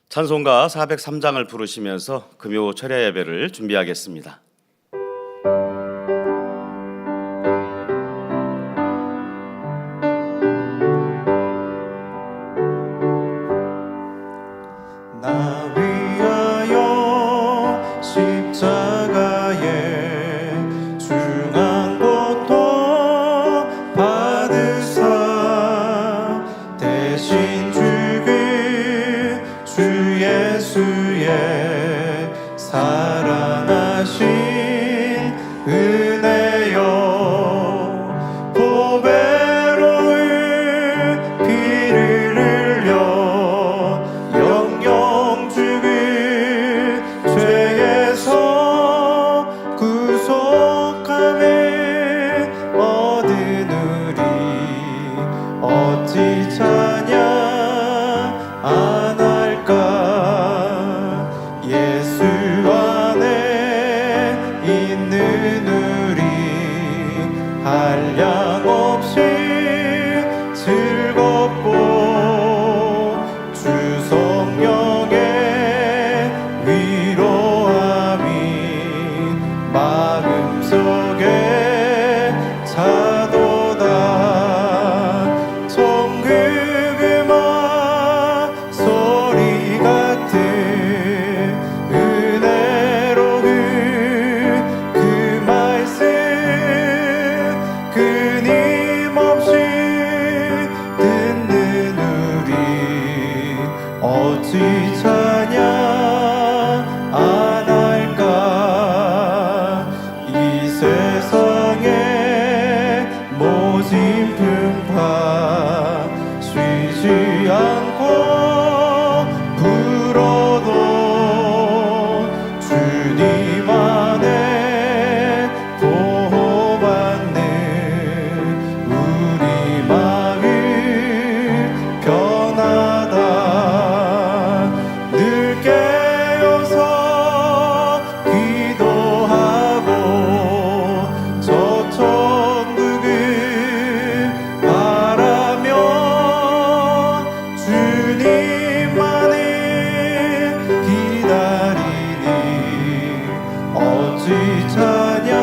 찬송가 403장을 부르시면서 금요 철야 예배를 준비하겠습니다. 나 위하여 십자가에 중한 고통 받으사 대신 죽은 주 예수의 사랑하신 은혜여 보배로운 피를 흘려 영영 죽은 죄에서 구속함을 얻은 우리 어찌 찬양 안 할까. 예수 안에 있는 우리 한량없이 즐겁고 주 성령의 위로함이 마음속에 차도다. 천국 음악 소리 같은 은혜로운 그 말씀 끊임없이 듣는 우리 어찌 찬양 안 할까. 이 세상에 모진 풍파 쉬지 않고 불어도 주님 안에 보호받는 우리 마음 변하다. 늘 깨어서 기도하고 저 천국을 바라며 주님만을 기다리니 어찌 찬양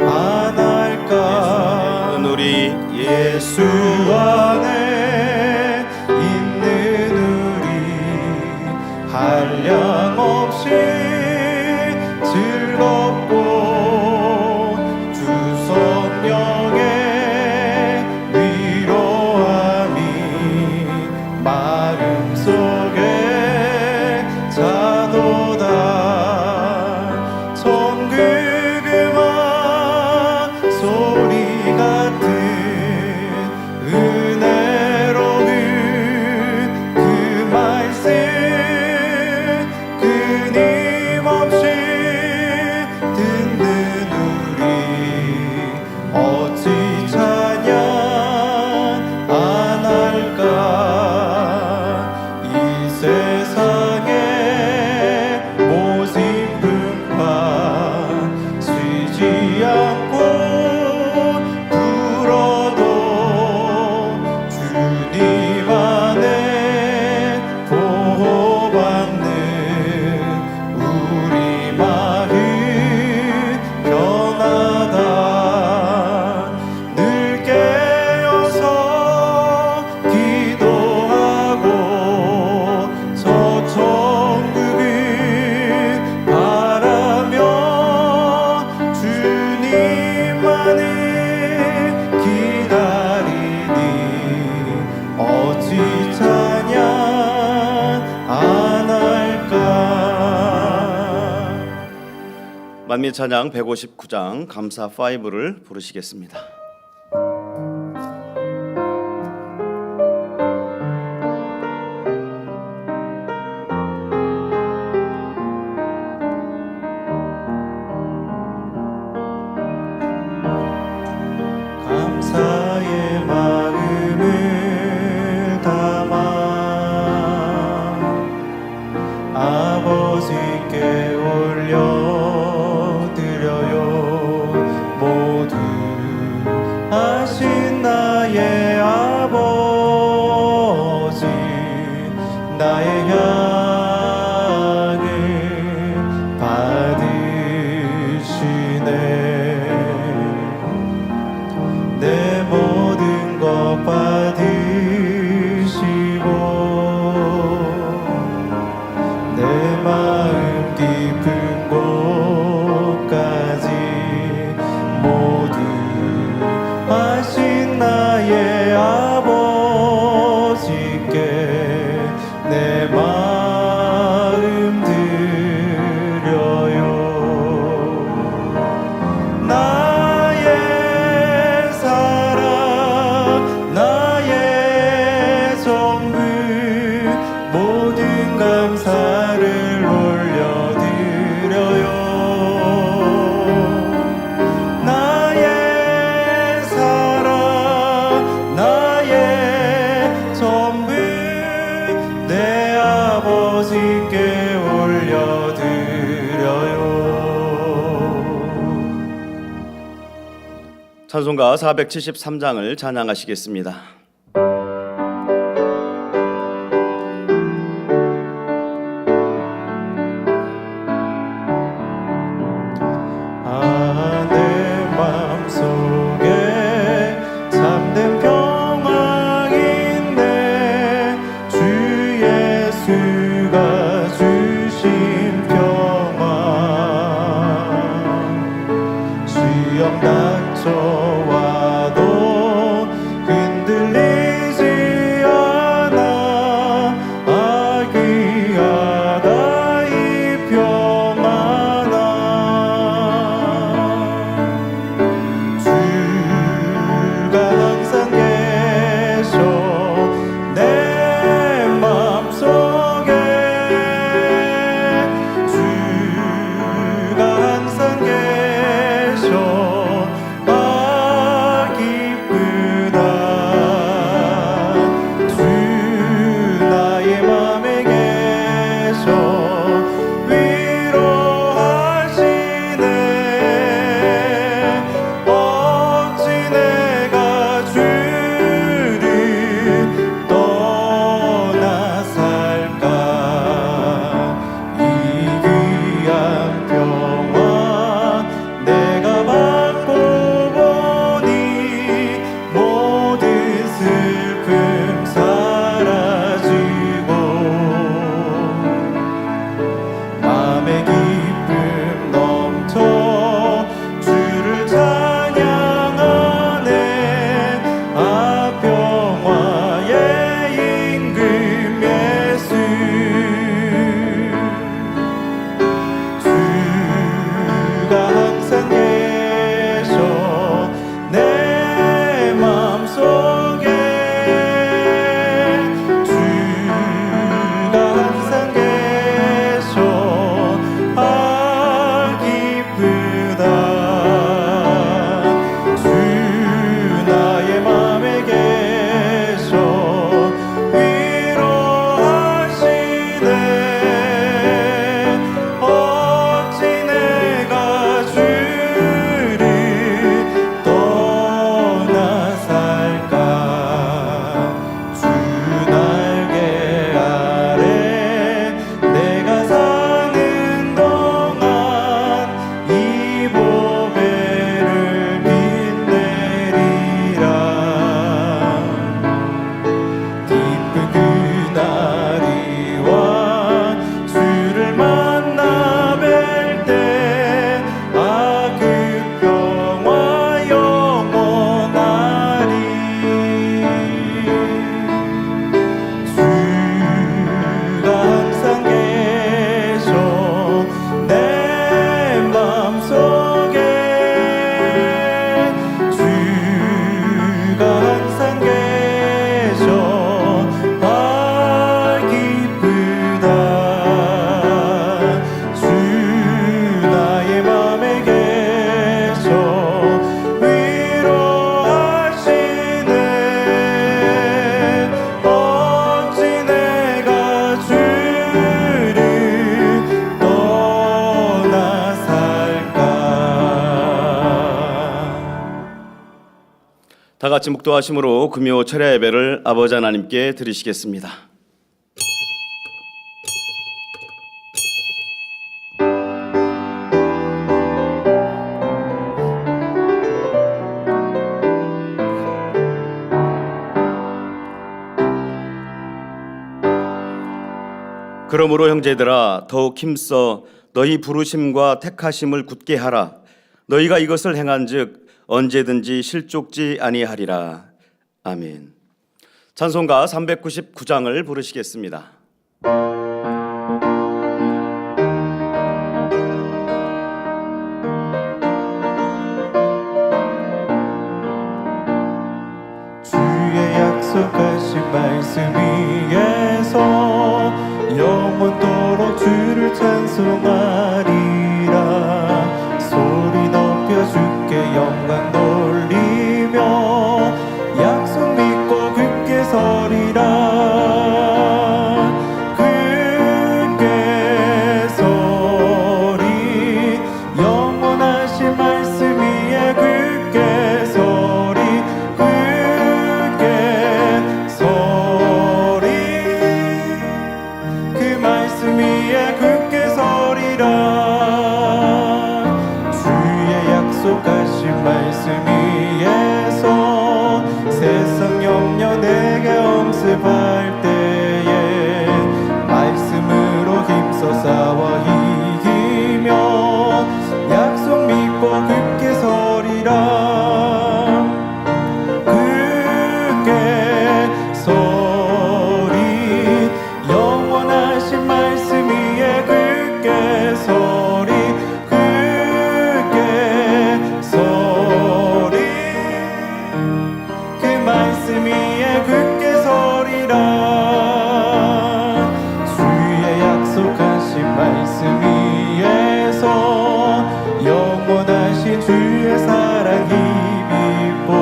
안 할까. 우리 예수 안에 있는 우리 한량없이 즐겁고 주 성령의 위로함이 마음속에 차도다. 천국 음악 소리 같은 은혜로운 그 말씀 끊임없이 듣는 우리 어찌 찬양 안 할까. 이 세상에 모진 풍파 쉬지 않고 불어도 주님 안에 보호받는 우리 마음 변하다. 늘 깨어서 기도하고 저 천국을 바라며 주님만을 기다리니 어찌 찬양 안 할까. 만민 찬양 159장 감사 5를 부르시겠습니다. 감사의 마음을 담아 아버지께 올려드려요. 모두 아신 나의 아버지, 나의 감사를 올려드려요. 나의 사랑 나의 전부 내 아버지께 올려드려요. 찬송가 473장을 찬양하시겠습니다. 내 맘속에 참된 평안인데 주 예수가 주신 평안 시험 닥쳐와도 흔들리지 않아 아기하다 이 평안아 주가 항상 계셔 내 맘속에 주가 항상 계셔 아 기쁘다 주 나의 맘에 계셔 위로하시네 어찌 내가 주를 떠나 살까 이 귀한 평화 내가 받고 보니 모든 슬픔 사라지고 맘의 기쁨 넘쳐 주를 찬양하네 아 평화의 임금 예수 주가 항상 계셔 내 맘속에 주가 항상 계셔 아 기쁘다 주 나의 맘에 계셔 위로하시네 어찌 내가 주를 떠나 살까 주 날개 아래 내가 사는 동안 이 보배를 빛내리라 기쁜 그날이 와 주를 만나 뵐때아 그 평화 영원하리 주가 항상 계셔 내 맘속에 주가 항상 계셔 아 기쁘다 주 나의 맘에 계셔 위로하시네 어찌 내가 주를 떠나 살까. 다 같이 묵도하심으로 금요 철야 예배를 아버지 하나님께 드리시겠습니다. 그러므로 형제들아 더욱 힘써 너희 부르심과 택하심을 굳게 하라. 너희가 이것을 행한즉 언제든지 실족지 아니하리라. 아멘. 찬송가 399장을 부르시겠습니다. 주의 약속하신 말씀 위에서 영원히 찬송하리라. 소리 높여 주께 영광 돌리며 약속 믿고 굳게 서리라. 굳게 서리 영원하신 말씀 위에 굳게 서리. 굳게 서리 그 말씀 위에 굳게 서리라. 주의 약속하신 말씀 위에서 세상 염려 내게 엄습할 때에 말씀으로 힘써 싸워 이기며 약속 믿고 굳게 서리라. 굳게 서리 영원하신 말씀 위에 굳게 서리. 굳게 서리 그 말씀 위에 굳게 서리라. 주의 약속하신 말씀 위에서 영원하신 주의 사랑 힘입고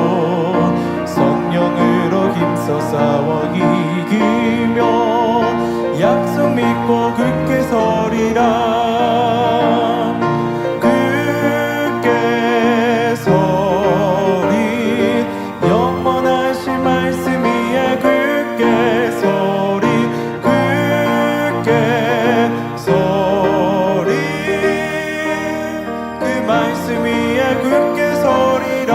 성령으로 힘써 싸워 이기며 약속 믿고 굳게 서리라. 굳게 서리 영원하신 말씀 위에 굳게 서리. 굳게 서리 그 말씀 위에 굳게 서리라.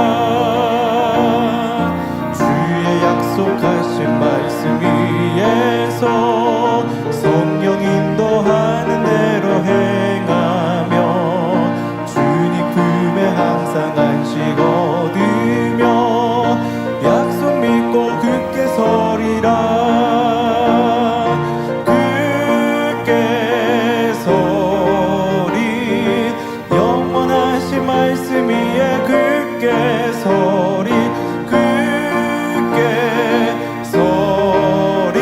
주의 약속하신 말씀 위에서 성령 인도하는 대로 행하며 주님 품에 항상 안식 얻으며 약속 믿고 굳게 서리라. 굳게 서리 영원하신 말씀 위에 굳게 서리. 굳게 서리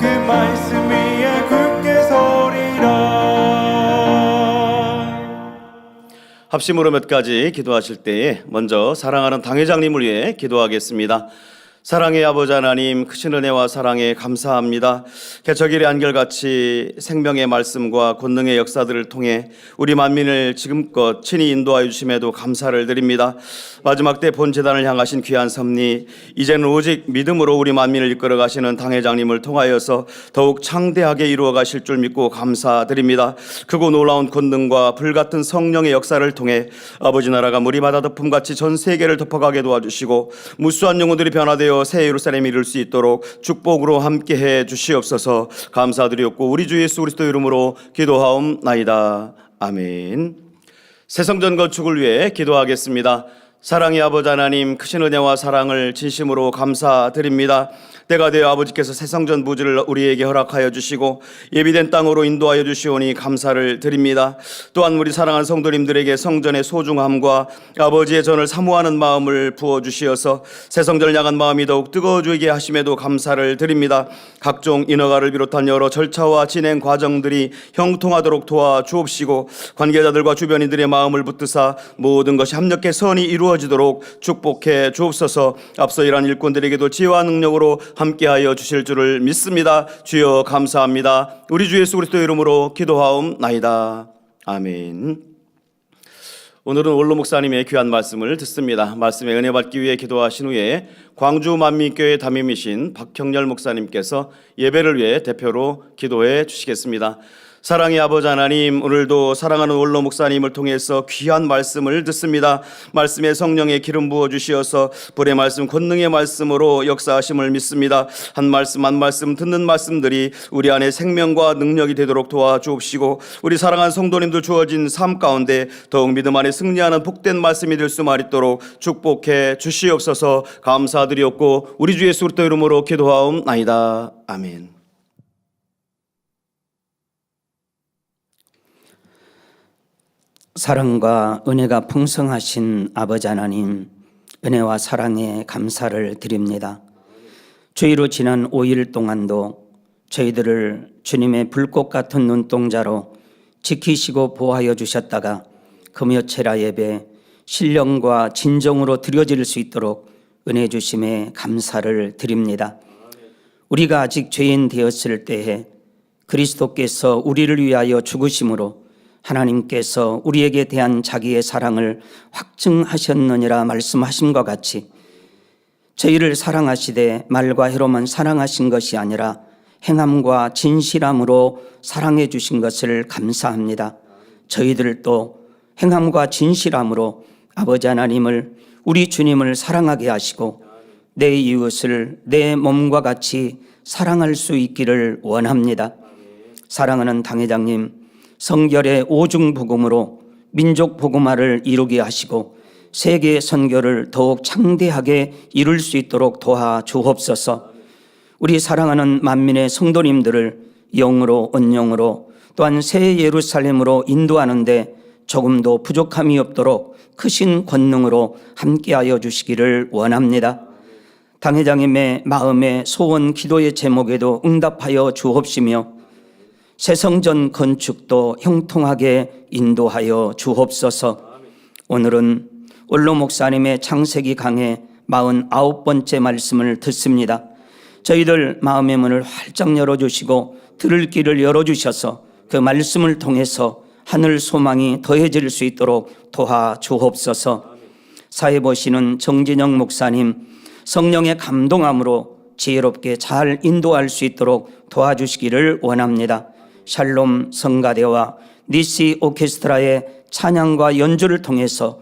그 말씀 위에 굳게 서리라. 합심으로 몇 가지 기도하실 때에 먼저 사랑하는 당회장님을 위해 기도하겠습니다. 사랑의 아버지 하나님, 크신 은혜와 사랑에 감사합니다. 개척일의 한결같이 생명의 말씀과 권능의 역사들을 통해 우리 만민을 지금껏 친히 인도하여 주심에도 감사를 드립니다. 마지막 때 본재단을 향하신 귀한 섭리, 이제는 오직 믿음으로 우리 만민을 이끌어 가시는 당회장님을 통하여서 더욱 창대하게 이루어 가실 줄 믿고 감사드립니다. 크고 놀라운 권능과 불같은 성령의 역사를 통해 아버지 나라가 물이 바다 덮음같이 전 세계를 덮어가게 도와주시고 무수한 영혼들이 변화되어 새 예루살렘에 이룰 수 있도록 축복으로 함께해 주시옵소서. 감사드리옵고 우리 주 예수 그리스도 이름으로 기도하옵나이다. 아멘. 새성전 건축을 위해 기도하겠습니다. 사랑의 아버지 하나님, 크신 은혜와 사랑을 진심으로 감사드립니다. 때가 되어 아버지께서 새성전 부지를 우리에게 허락하여 주시고 예비된 땅으로 인도하여 주시오니 감사를 드립니다. 또한 우리 사랑하는 성도님들에게 성전의 소중함과 아버지의 전을 사모하는 마음을 부어주시어서 새성전을 향한 마음이 더욱 뜨거워지게 하심에도 감사를 드립니다. 각종 인허가를 비롯한 여러 절차와 진행 과정들이 형통하도록 도와주옵시고 관계자들과 주변인들의 마음을 붙드사 모든 것이 합력해 선이 이루어지도록 축복해 주옵소서. 앞서 일한 일꾼들에게도 지혜와 능력으로 함께하여 주실 줄을 믿습니다. 주여 감사합니다. 우리 주 예수 그리스도 이름으로 기도하옵나이다. 아멘. 오늘은 원로 목사님의 귀한 말씀을 듣습니다. 말씀에 은혜 받기 위해 기도하신 후에 광주 만민교회 담임이신 박형렬 목사님께서 예배를 위해 대표로 기도해 주시겠습니다. 사랑의 아버지 하나님, 오늘도 사랑하는 원로 목사님을 통해서 귀한 말씀을 듣습니다. 말씀에 성령의 기름 부어 주시어서 불의 말씀, 권능의 말씀으로 역사하심을 믿습니다. 한 말씀 한 말씀 듣는 말씀들이 우리 안에 생명과 능력이 되도록 도와주옵시고 우리 사랑하는 성도님들 주어진 삶 가운데 더욱 믿음 안에 승리하는 복된 말씀이 될 수만 있도록 축복해 주시옵소서. 감사드리옵고 우리 주 예수 그리스도 이름으로 기도하옵나이다. 아멘. 사랑과 은혜가 풍성하신 아버지 하나님, 은혜와 사랑에 감사를 드립니다. 주의로 지난 5일 동안도 저희들을 주님의 불꽃 같은 눈동자로 지키시고 보호하여 주셨다가 금요체라 예배 신령과 진정으로 드려질 수 있도록 은혜 주심에 감사를 드립니다. 우리가 아직 죄인 되었을 때에 그리스도께서 우리를 위하여 죽으심으로 하나님께서 우리에게 대한 자기의 사랑을 확증하셨느니라 말씀하신 것 같이 저희를 사랑하시되 말과 해로만 사랑하신 것이 아니라 행함과 진실함으로 사랑해 주신 것을 감사합니다. 저희들도 행함과 진실함으로 아버지 하나님을 우리 주님을 사랑하게 하시고 내 이웃을 내 몸과 같이 사랑할 수 있기를 원합니다. 사랑하는 당회장님, 성결의 오중복음으로 민족 복음화를 이루게 하시고 세계 선교를 더욱 창대하게 이룰 수 있도록 도와 주옵소서. 우리 사랑하는 만민의 성도님들을 영으로 언영으로 또한 새 예루살렘으로 인도하는데 조금도 부족함이 없도록 크신 권능으로 함께하여 주시기를 원합니다. 당회장님의 마음의 소원 기도의 제목에도 응답하여 주옵시며 새성전 건축도 형통하게 인도하여 주옵소서. 오늘은 원로 목사님의 창세기 강의 49번째 말씀을 듣습니다. 저희들 마음의 문을 활짝 열어주시고 들을 길을 열어주셔서 그 말씀을 통해서 하늘 소망이 더해질 수 있도록 도와주옵소서. 사회 보시는 정진영 목사님 성령의 감동함으로 지혜롭게 잘 인도할 수 있도록 도와주시기를 원합니다. 샬롬 성가대와 니시 오케스트라의 찬양과 연주를 통해서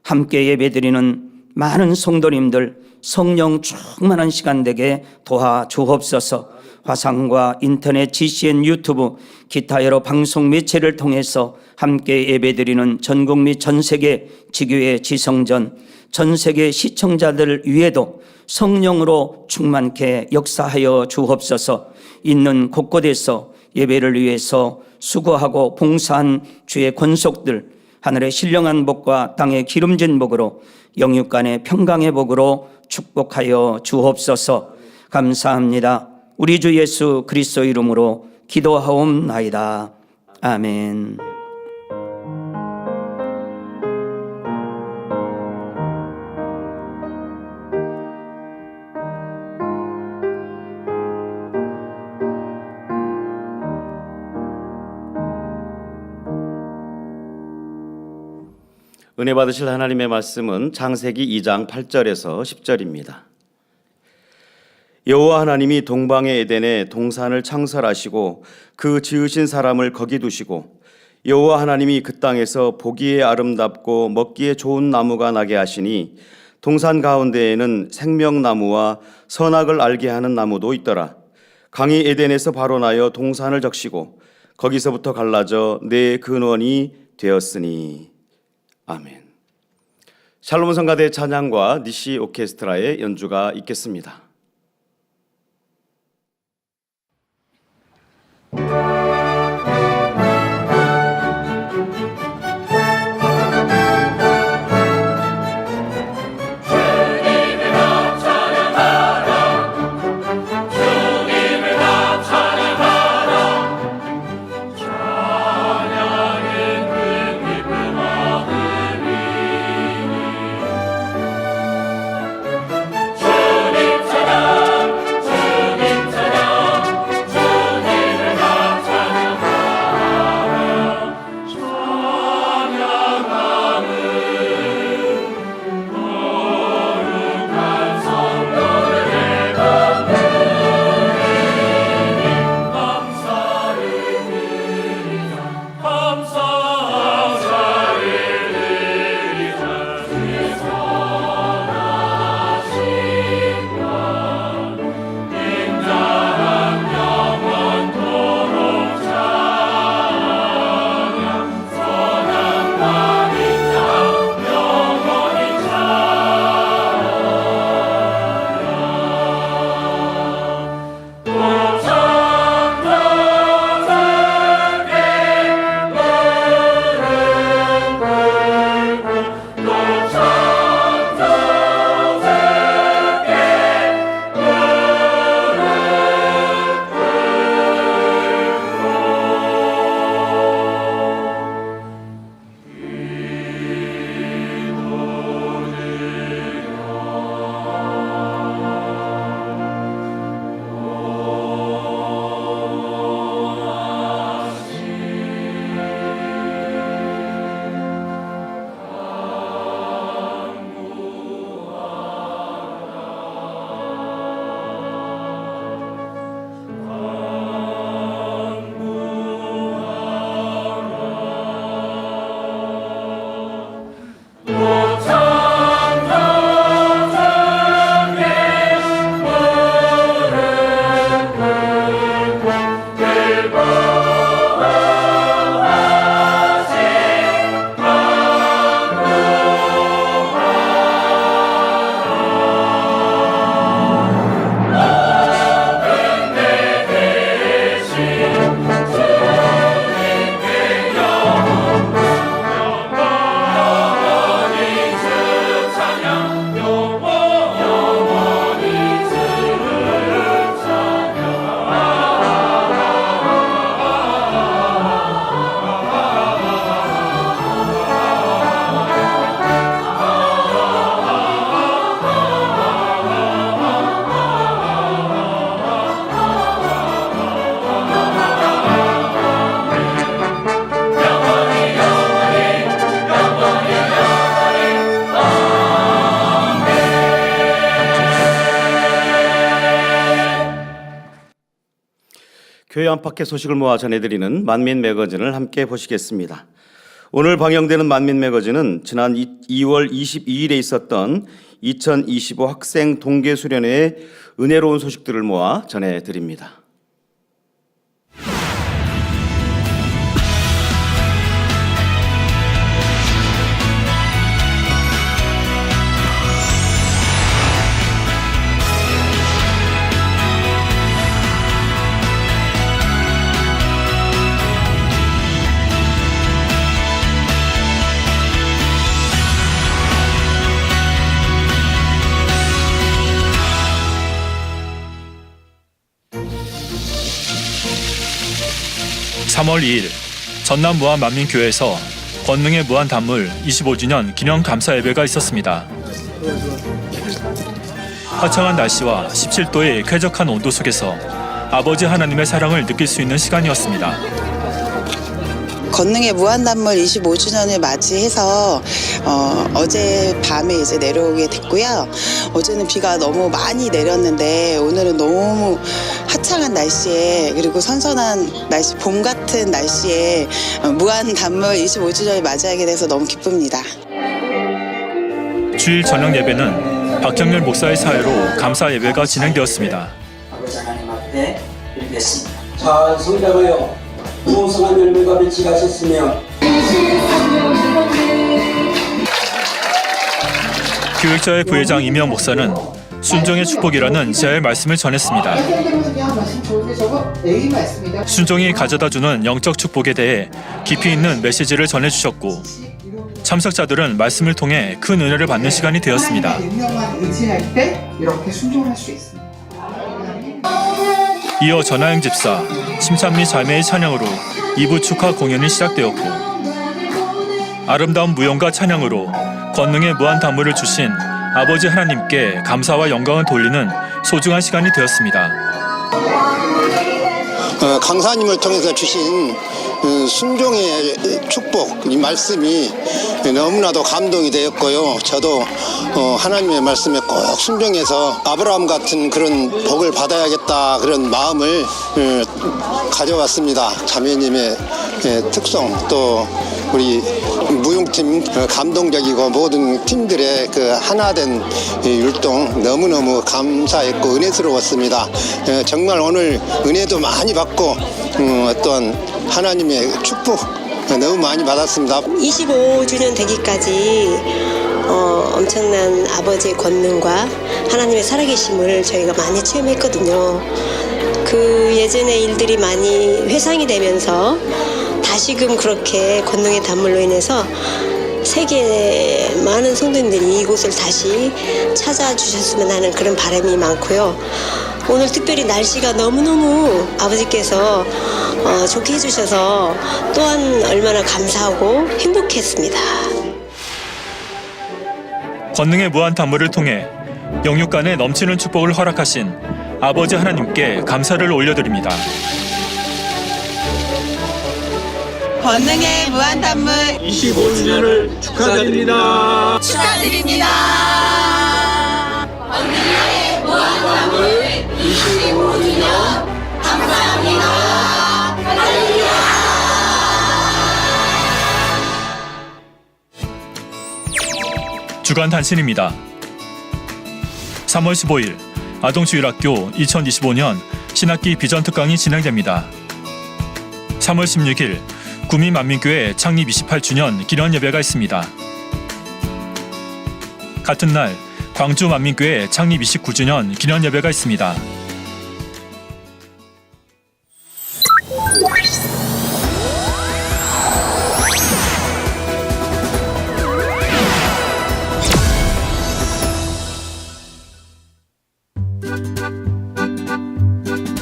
함께 예배드리는 많은 성도님들 성령 충만한 시간 되게 도와주옵소서. 화상과 인터넷, GCN, 유튜브, 기타 여러 방송 매체를 통해서 함께 예배드리는 전국 및 전 세계 지교회 지성전, 전 세계 시청자들 위에도 성령으로 충만케 역사하여 주옵소서. 있는 곳곳에서 예배를 위해서 수고하고 봉사한 주의 권속들 하늘의 신령한 복과 땅의 기름진 복으로 영육간의 평강의 복으로 축복하여 주옵소서. 감사합니다. 우리 주 예수 그리스도 이름으로 기도하옵나이다. 아멘. 은혜 받으실 하나님의 말씀은 창세기 2장 8절에서 10절입니다. 여호와 하나님이 동방의 에덴에 동산을 창설하시고 그 지으신 사람을 거기 두시고 여호와 하나님이 그 땅에서 보기에 아름답고 먹기에 좋은 나무가 나게 하시니 동산 가운데에는 생명나무와 선악을 알게 하는 나무도 있더라. 강이 에덴에서 발원하여 동산을 적시고 거기서부터 갈라져 네 근원이 되었으니. 아멘. 샬롬 성가대 찬양과 니시 오케스트라의 연주가 있겠습니다. 교회 안팎의 소식을 모아 전해드리는 만민 매거진을 함께 보시겠습니다. 오늘 방영되는 만민 매거진은 지난 2월 22일에 있었던 2025 학생 동계수련회의 은혜로운 소식들을 모아 전해드립니다. (3월 2일) 전남 무안 만민교회에서 권능의 무한 단물 25주년 기념 감사 예배가 있었습니다. 화창한 날씨와 17도의 쾌적한 온도 속에서 아버지 하나님의 사랑을 느낄 수 있는 시간이었습니다. 권능의 무한단물 25주년을 맞이해서 어제 밤에 이제 내려오게 됐고요. 어제는 비가 너무 많이 내렸는데 오늘은 너무 화창한 날씨에 그리고 선선한 날씨, 봄 같은 날씨에 무한단물 25주년을 맞이하게 돼서 너무 기쁩니다. 주일 저녁 예배는 박형렬 목사의 사회로 감사 예배가 진행되었습니다. 아버지 하나님 앞에 드리겠습니다. 잘 성장하여 풍성한 열매가 맺히게 하셨으며 교육자의 부회장 이명 목사는 순종의 축복이라는 제아의 말씀을 전했습니다. 순종이 가져다주는 영적 축복에 대해 깊이 있는 메시지를 전해주셨고 참석자들은 말씀을 통해 큰 은혜를 받는 시간이 되었습니다. 능력만 의지할 때 이렇게 순종할 수 있습니다. 이어 전하영 집사, 심찬미 자매의 찬양으로 2부 축하 공연이 시작되었고 아름다운 무용과 찬양으로 권능의 무한 단물을 주신 아버지 하나님께 감사와 영광을 돌리는 소중한 시간이 되었습니다. 강사님을 통해서 주신 순종의 축복, 이 말씀이 너무나도 감동이 되었고요. 저도 하나님의 말씀에 꼭 순종해서 아브라함 같은 그런 복을 받아야겠다 그런 마음을 가져왔습니다. 자매님의 특성 또 우리 무용팀 감동적이고 모든 팀들의 그 하나된 율동 너무너무 감사했고 은혜스러웠습니다. 정말 오늘 은혜도 많이 받고 어떤 하나님의 축복 너무 많이 받았습니다. 25주년 되기까지 엄청난 아버지의 권능과 하나님의 살아계심을 저희가 많이 체험했거든요. 그 예전의 일들이 많이 회상이 되면서 다시금 그렇게 권능의 단물로 인해서 세계 많은 성도님들이 이곳을 다시 찾아주셨으면 하는 그런 바람이 많고요. 오늘 특별히 날씨가 너무너무 아버지께서 좋게 해주셔서 또한 얼마나 감사하고 행복했습니다. 권능의 무한 단물을 통해 영육간에 넘치는 축복을 허락하신 아버지 하나님께 감사를 올려드립니다. 권능의 무한단물 25주년을 축하드립니다. 축하드립니다. 권능의 무한단물 25주년 감사합니다. 할렐루야. 주간 단신입니다. 3월 15일 아동주일학교 2025년 신학기 비전 특강이 진행됩니다. 3월 16일 구미만민교회 창립 28주년 기념 예배가 있습니다. 같은 날 광주 만민교회 창립 29주년 기념 예배가 있습니다.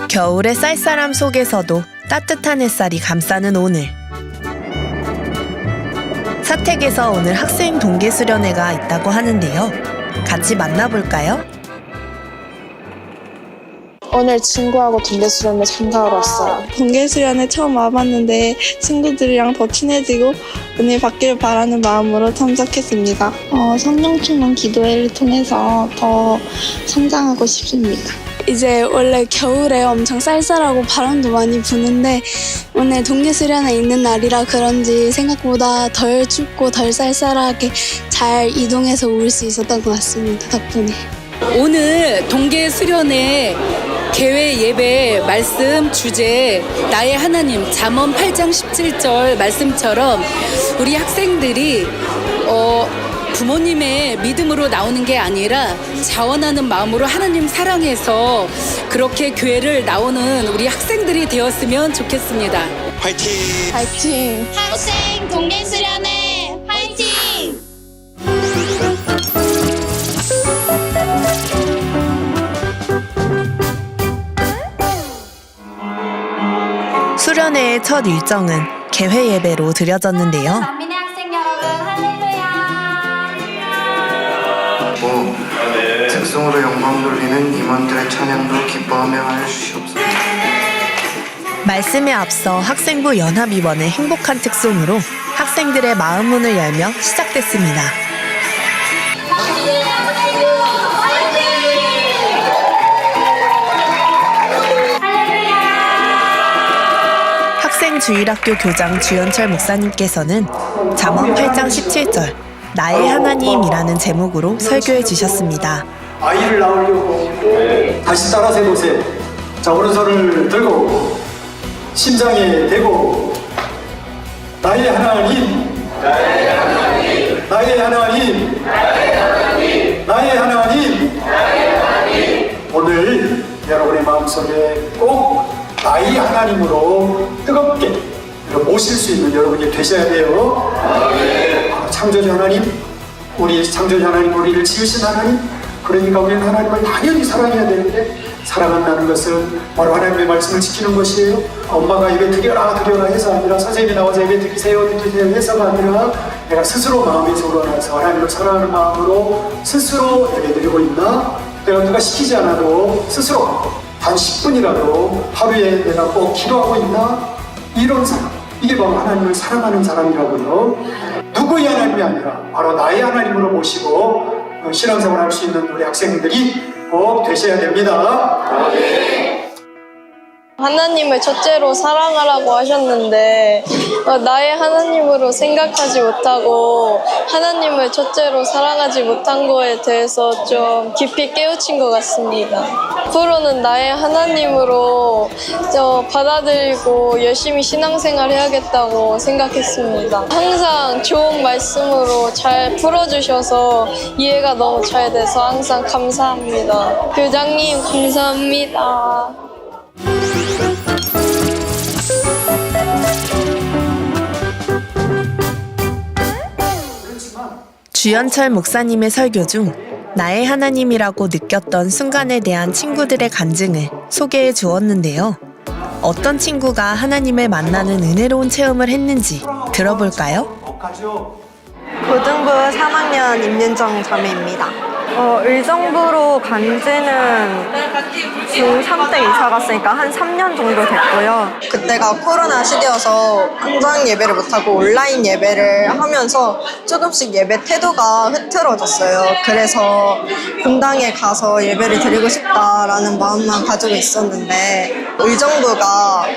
겨울의 쌀쌀함 속에서도 따뜻한 햇살이 감싸는 오늘. 사택에서 오늘 학생 동계수련회가 있다고 하는데요. 같이 만나볼까요? 오늘 친구하고 동계수련회 참가하러 왔어요. 동계수련회 처음 와봤는데 친구들이랑 더 친해지고 은혜 받기를 바라는 마음으로 참석했습니다. 성령 충만 기도회를 통해서 더 성장하고 싶습니다. 이제 원래 겨울에 엄청 쌀쌀하고 바람도 많이 부는데 오늘 동계수련회 있는 날이라 그런지 생각보다 덜 춥고 덜 쌀쌀하게 잘 이동해서 올 수 있었던 것 같습니다. 덕분에. 오늘 동계수련회 개회 예배 말씀 주제 나의 하나님 잠언 8장 17절 말씀처럼 우리 학생들이 부모님의 믿음으로 나오는 게 아니라 자원하는 마음으로 하나님 사랑해서 그렇게 교회를 나오는 우리 학생들이 되었으면 좋겠습니다. 화이팅! 파이팅! 학생 동계수련회 화이팅! 수련회의 첫 일정은 개회 예배로 드려졌는데요. 만민의 학생 여러분 할렐루야! 특성으로 영광 돌리는 임원들의 찬양도 기뻐하며 하여 주시옵소서. 말씀에 앞서 학생부 연합위원회 행복한 특송으로 학생들의 마음 문을 열며 시작됐습니다. 학생주일학교 교장 주연철 목사님께서는 잠언 8장 17절 나의 하나님이라는 제목으로 설교해 주셨습니다. 아이를 낳으려고 다시 따라서 해보세요. 자, 오른손을 들고 심장에 대고 나의 하나님, 나의 하나님, 나의 하나님, 나의 하나님, 오늘 여러분의 마음속에 꼭 나의 하나님으로 뜨겁게 모실 수 있는 여러분이 되셔야 돼요. 창조주 하나님, 우리 창조주 하나님, 우리를 지으신 하나님, 그러니까 우리는 하나님을 당연히 사랑해야 되는데 사랑한다는 것은 바로 하나님의 말씀을 지키는 것이에요. 엄마가 예배 드려라 해서 아니라 선생님이 나와서 예배 드리세요 해서가 아니라 내가 스스로 마음이 우러나서 하나님을 사랑하는 마음으로 스스로 예배 드리고 있나? 내가 누가 시키지 않아도 스스로 단 10분이라도 하루에 내가 꼭 기도하고 있나? 이런 사람, 이게 바로 하나님을 사랑하는 사람이라고요. 누구의 하나님이 아니라 바로 나의 하나님으로 모시고 신앙생활 할 수 있는 우리 학생들이 꼭 되셔야 됩니다. 하나님을 첫째로 사랑하라고 하셨는데 나의 하나님으로 생각하지 못하고 하나님을 첫째로 사랑하지 못한 거에 대해서 좀 깊이 깨우친 것 같습니다. 앞으로는 나의 하나님으로 받아들이고 열심히 신앙생활 해야겠다고 생각했습니다. 항상 좋은 말씀으로 잘 풀어주셔서 이해가 너무 잘 돼서 항상 감사합니다. 교장님 감사합니다. 주연철 목사님의 설교 중 나의 하나님이라고 느꼈던 순간에 대한 친구들의 간증을 소개해 주었는데요. 어떤 친구가 하나님을 만나는 은혜로운 체험을 했는지 들어볼까요? 고등부 3학년 임윤정 자매입니다. 의정부로 간 지는 중3 때 이사 갔으니까 한 3년 정도 됐고요. 그때가 코로나 시기여서 현장 예배를 못하고 온라인 예배를 하면서 조금씩 예배 태도가 흐트러졌어요. 그래서 분당에 가서 예배를 드리고 싶다라는 마음만 가지고 있었는데 의정부가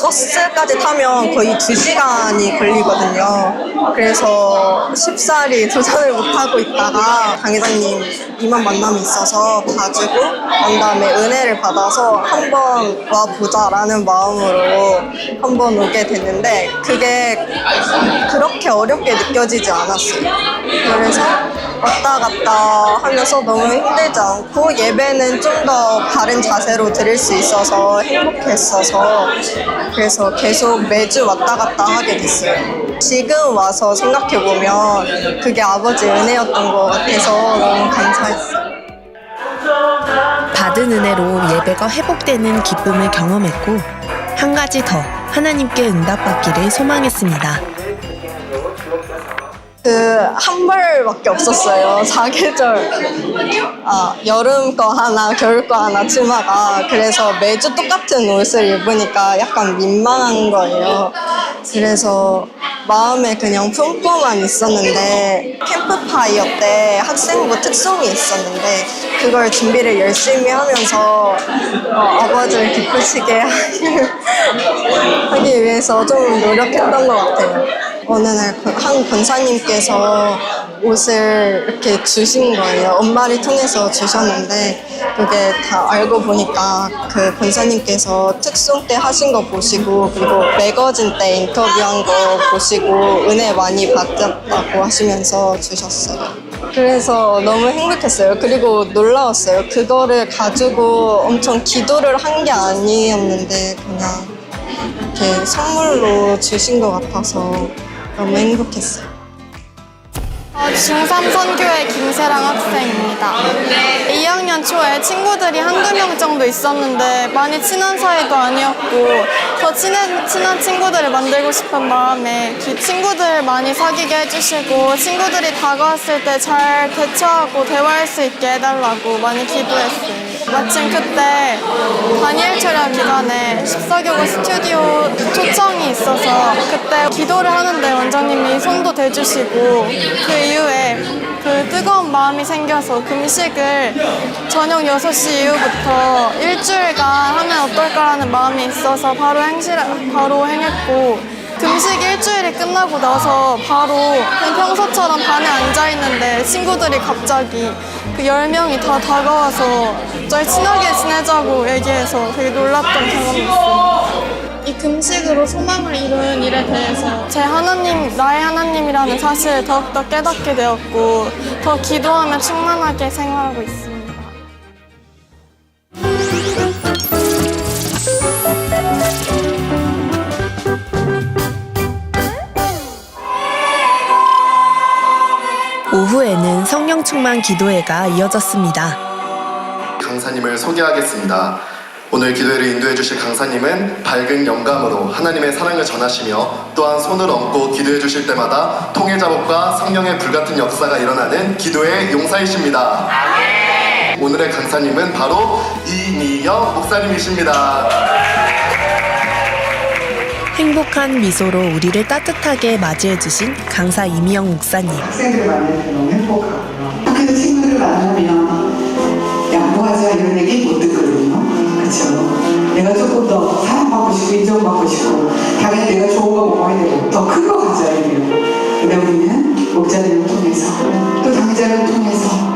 버스까지 타면 거의 2시간이 걸리거든요. 그래서 쉽사리 도전을 못하고 있다가 강회장님 임원 만남이 있어서 가지고 난 다음에 은혜를 받아서 한번 와보자라는 마음으로 한번 오게 됐는데 그게 그렇게 어렵게 느껴지지 않았어요. 그래서 왔다 갔다 하면서 너무 힘들지 않고 예배는 좀 더 바른 자세로 드릴 수 있어서 행복했어서 그래서 계속 매주 왔다 갔다 하게 됐어요. 지금 와서 생각해보면 그게 아버지 은혜였던 것 같아서 너무 감사했어요. 받은 은혜로 예배가 회복되는 기쁨을 경험했고 한 가지 더 하나님께 응답받기를 소망했습니다. 한 벌밖에 없었어요. 사계절. 여름 거 하나, 겨울 거 하나 치마가. 그래서 매주 똑같은 옷을 입으니까 약간 민망한 거예요. 그래서 마음에 그냥 품고만 있었는데 캠프파이어 때 학생부 특송이 있었는데 그걸 준비를 열심히 하면서 아버지를 기쁘시게 하기 위해서 좀 노력했던 것 같아요. 어느 날 한 권사님께서 옷을 이렇게 주신 거예요. 엄마를 통해서 주셨는데 그게 다 알고 보니까 그 권사님께서 특송 때 하신 거 보시고 그리고 매거진 때 인터뷰한 거 보시고 은혜 많이 받았다고 하시면서 주셨어요. 그래서 너무 행복했어요. 그리고 놀라웠어요. 그거를 가지고 엄청 기도를 한 게 아니었는데 그냥 이렇게 선물로 주신 것 같아서 너무 행복했어요. 중3 선교회 김세랑 학생입니다. 2학년 초에 친구들이 한두 명 정도 있었는데 많이 친한 사이도 아니었고 더 친한 친구들을 만들고 싶은 마음에 친구들 많이 사귀게 해주시고 친구들이 다가왔을 때 잘 대처하고 대화할 수 있게 해달라고 많이 기도했어요. 마침 그때 다니엘 철야 기간에 14교구 스튜디오 초청이 있어서 그때 기도를 하는데 원장님이 손도 대주시고 그 이후에 그 뜨거운 마음이 생겨서 금식을 저녁 6시 이후부터 일주일간 하면 어떨까라는 마음이 있어서 바로 행했고 금식 일주일이 끝나고 나서 바로 그냥 평소처럼 반에 앉아있는데 친구들이 갑자기 그 10명이 다 다가와서 저희 친하게 지내자고 얘기해서 되게 놀랐던 경험이 있어요. 이 금식으로 소망을 이룬 일에 대해서 제 하나님, 나의 하나님이라는 사실을 더욱더 깨닫게 되었고 더 기도하며 충만하게 생활하고 있습니다. 오후에는 성령 충만 기도회가 이어졌습니다. 강사님을 소개하겠습니다. 오늘 기도회를 인도해 주실 강사님은 밝은 영감으로 하나님의 사랑을 전하시며 또한 손을 얹고 기도해 주실 때마다 통일 작업과 성령의 불같은 역사가 일어나는 기도의 용사이십니다. 오늘의 강사님은 바로 이미영 목사님이십니다. 행복한 미소로 우리를 따뜻하게 맞이해주신 강사 이미영 목사님. 학생들을 만날 때 너무 행복하고요. 학교에서 친구들을 만나면 양보하자 이런 얘기 못 듣거든요. 그렇죠? 내가 조금 더 사랑받고 싶고 인정받고 싶고 당연히 내가 좋은 거 먹어야 되고 더 큰 거 가져야 돼요. 근데 우리는 목자들을 통해서 또 당자를 통해서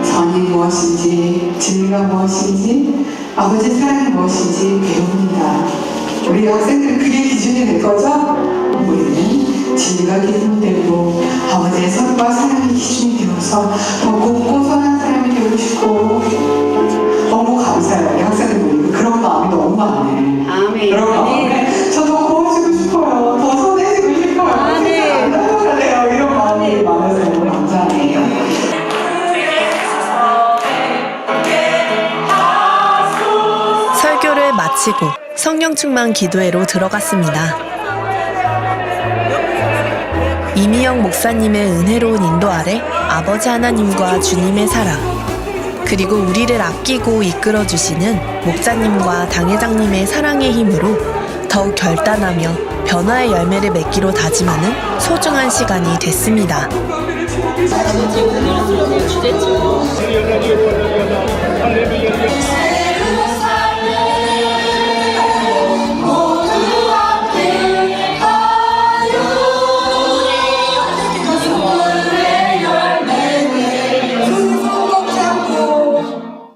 선이 무엇인지 진리가 무엇인지 아버지의 사랑이 무엇인지 배웁니다. 우리 학생들은 그게 기준이 될 거죠? 우리는 진리가 기준이 되고 아버지의 선과 사랑이 기준이 되어서 더 곱고 선한 사람이 되고 싶고 너무 감사해요. 우리 학생들 보니까 그런 마음이 너무 많네. 아멘. 그런 마음에 저 더 고워지고 싶어요. 더 선해지고 싶어요. 안 넘어갈래요. 이런 마음이 많아서 너무 감사해요. 설교를 마치고 성령 충만 기도회로 들어갔습니다. 이미영 목사님의 은혜로운 인도 아래 아버지 하나님과 주님의 사랑, 그리고 우리를 아끼고 이끌어 주시는 목자님과 당회장님의 사랑의 힘으로 더욱 결단하며 변화의 열매를 맺기로 다짐하는 소중한 시간이 됐습니다.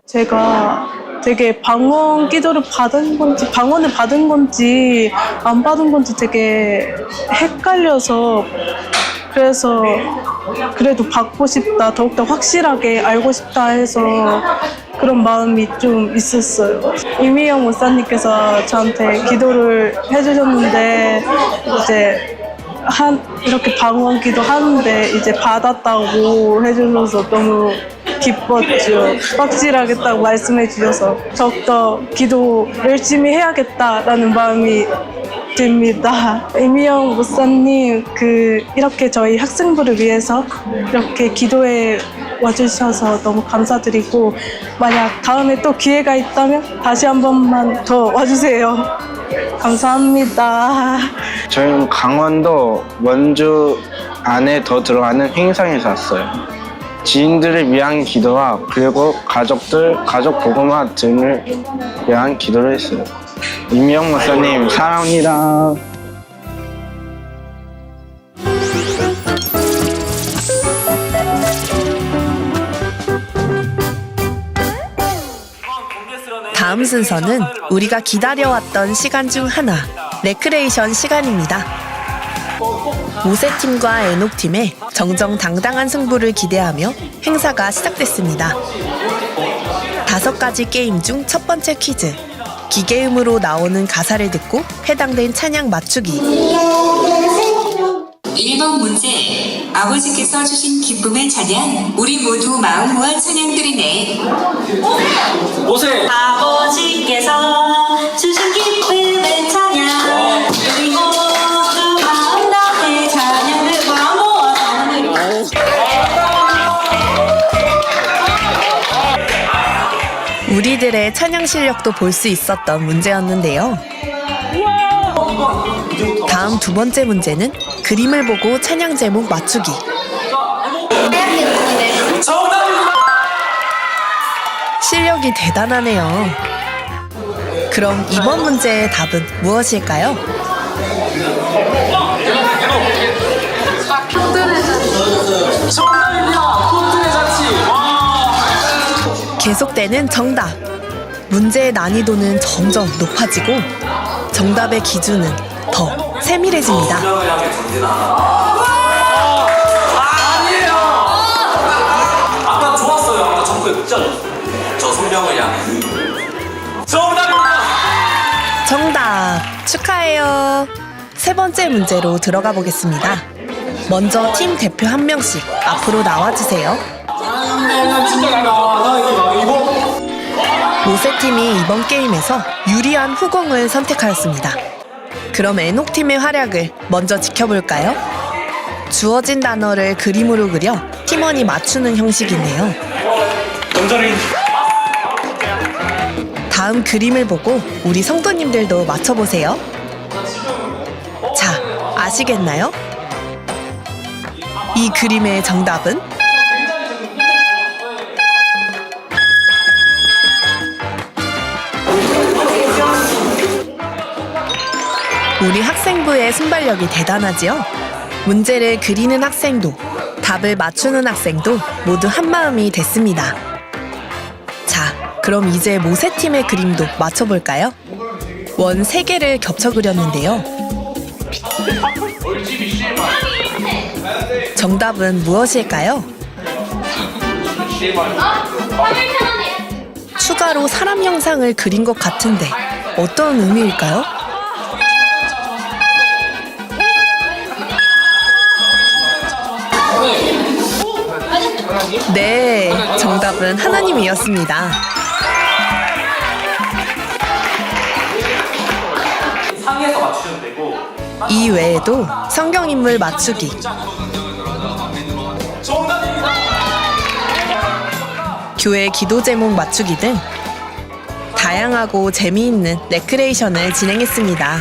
제가 되게 방언 기도를 받은 건지 방언을 받은 건지 안 받은 건지 되게 헷갈려서 그래서 그래도 받고 싶다, 더욱더 확실하게 알고 싶다 해서 그런 마음이 좀 있었어요. 이미영 목사님께서 저한테 기도를 해주셨는데 이제 이렇게 방언 기도 하는데 이제 받았다고 해주셔서 너무 기뻤죠. 확실하겠다고 말씀해 주셔서 더욱더 기도 열심히 해야겠다라는 마음이 부탁드립니다. 이미영 목사님, 이렇게 저희 학생부를 위해서 이렇게 기도해 와주셔서 너무 감사드리고, 만약 다음에 또 기회가 있다면 다시 한 번만 더 와주세요. 감사합니다. 저희는 강원도 원주 안에 더 들어가는 행성에서 왔어요. 지인들을 위한 기도와 그리고 가족 보고마 등을 위한 기도를 했어요. 임영 목사님 사랑합니다. 다음 순서는 우리가 기다려왔던 시간 중 하나, 레크레이션 시간입니다. 모세팀과 에녹팀의 정정당당한 승부를 기대하며 행사가 시작됐습니다. 5가지 게임 중 첫 번째 퀴즈. 기계음으로 나오는 가사를 듣고 해당된 찬양 맞추기. 1번 문제. 아버지께서 주신 기쁨의 찬양. 우리 모두 마음 모아 찬양 드리네. 모세. 아버지께서 주신 기쁨의 찬양. 우리 모두 마음 다해 찬양을 마음 모아 찬양을. 우리들의 찬양 실력도 볼 수 있었던 문제였는데요. 다음 2번째 문제는 그림을 보고 찬양 제목 맞추기. 실력이 대단하네요. 그럼 이번 문제의 답은 무엇일까요? 계속되는 정답. 문제의 난이도는 점점 높아지고 정답의 기준은 더 세밀해집니다. 아까 좋았어요. 아까 정부에 진짜 저 손병을 향해. 정답입니다. 정답 축하해요. 3번째 문제로 들어가 보겠습니다. 먼저 팀 대표 1명씩 앞으로 나와주세요. 모세팀이 이번 게임에서 유리한 후공을 선택하였습니다. 그럼 에녹팀의 활약을 먼저 지켜볼까요? 주어진 단어를 그림으로 그려 팀원이 맞추는 형식인데요. 다음 그림을 보고 우리 성도님들도 맞춰보세요. 자, 아시겠나요? 이 그림의 정답은? 우리 학생부의 순발력이 대단하지요? 문제를 그리는 학생도, 답을 맞추는 학생도 모두 한마음이 됐습니다. 자, 그럼 이제 모세팀의 그림도 맞춰볼까요? 원 3개를 겹쳐 그렸는데요. 정답은 무엇일까요? 추가로 사람 형상을 그린 것 같은데 어떤 의미일까요? 네, 정답은 하나님이었습니다. 상에서 맞추면 되고. 이 외에도 성경인물 맞추기, 정답입니다. 교회 기도 제목 맞추기 등 다양하고 재미있는 레크레이션을 진행했습니다.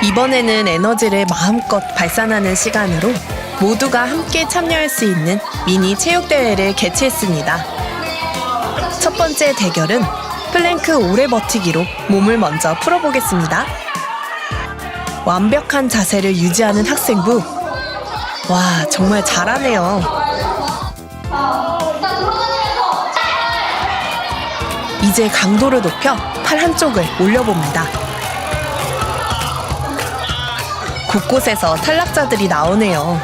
이번에는 에너지를 마음껏 발산하는 시간으로 모두가 함께 참여할 수 있는 미니 체육대회를 개최했습니다. 첫 번째 대결은 플랭크 오래 버티기로 몸을 먼저 풀어보겠습니다. 완벽한 자세를 유지하는 학생부. 와, 정말 잘하네요. 이제 강도를 높여 팔 한쪽을 올려봅니다. 곳곳에서 탈락자들이 나오네요.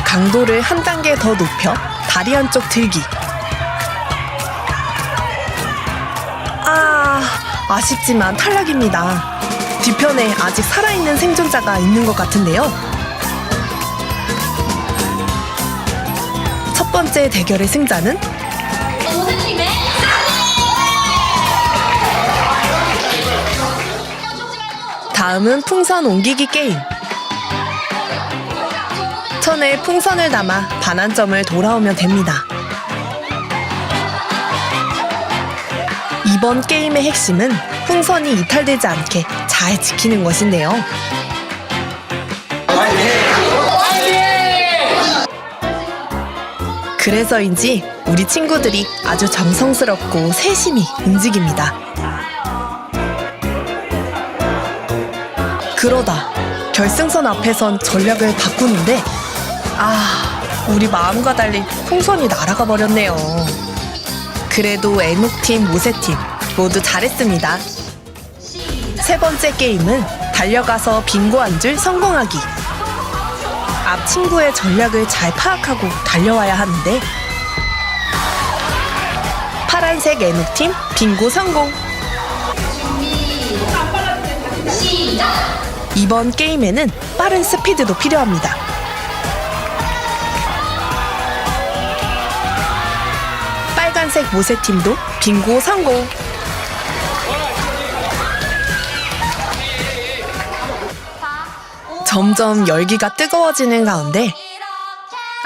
강도를 한 단계 더 높여 다리 한쪽 들기. 아쉽지만 탈락입니다. 뒤편에 아직 살아있는 생존자가 있는 것 같은데요. 첫 번째 대결의 승자는 다음은 풍선 옮기기 게임. 천에 풍선을 담아 반환점을 돌아오면 됩니다. 이번 게임의 핵심은 풍선이 이탈되지 않게 잘 지키는 것인데요. 그래서인지 우리 친구들이 아주 정성스럽고 세심히 움직입니다. 그러다 결승선 앞에선 전략을 바꾸는데 우리 마음과 달리 풍선이 날아가 버렸네요. 그래도 애녹팀, 모세팀 모두 잘했습니다. 세 번째 게임은 달려가서 빙고 한 줄 성공하기. 앞 친구의 전략을 잘 파악하고 달려와야 하는데 파란색 애녹팀 빙고 성공! 이번 게임에는 빠른 스피드도 필요합니다. 빨간색 모세팀도 빙고 성공! 점점 열기가 뜨거워지는 가운데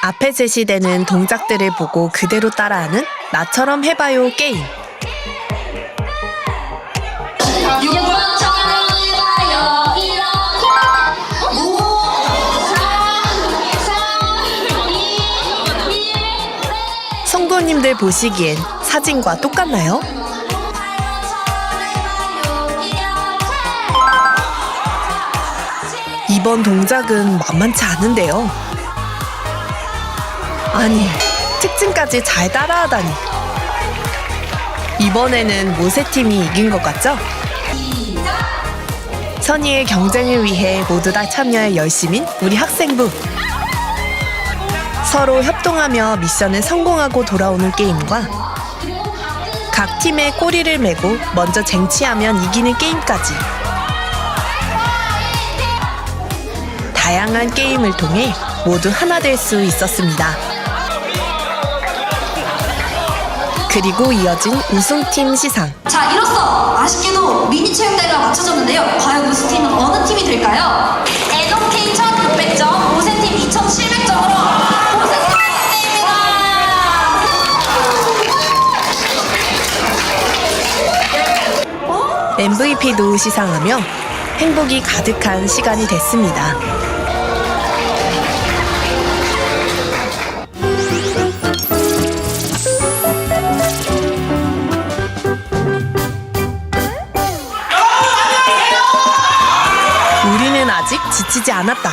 앞에 제시되는 동작들을 보고 그대로 따라하는 나처럼 해봐요 게임. 6번처럼 해봐요 이렇게 5, 4, 3, 2, 1 성도님들 보시기엔 사진과 똑같나요? 이번 동작은 만만치 않은데요. 아니, 특징까지 잘 따라하다니. 이번에는 모세팀이 이긴 것 같죠? 선의의 경쟁을 위해 모두 다 참여해 열심인 우리 학생부. 서로 협동하며 미션을 성공하고 돌아오는 게임과 각 팀의 꼬리를 메고 먼저 쟁취하면 이기는 게임까지. 다양한 게임을 통해 모두 하나 될 수 있었습니다. 그리고 이어진 우승팀 시상. 자, 이로써 아쉽게도 미니 체육대회가 맞춰졌는데요. 과연 우승팀은 어느 팀이 될까요? 애녹팀 1600점, 모세팀 2700점으로 우승팀입니다. MVP도 시상하며 행복이 가득한 시간이 됐습니다. 우리는 아직 지치지 않았다.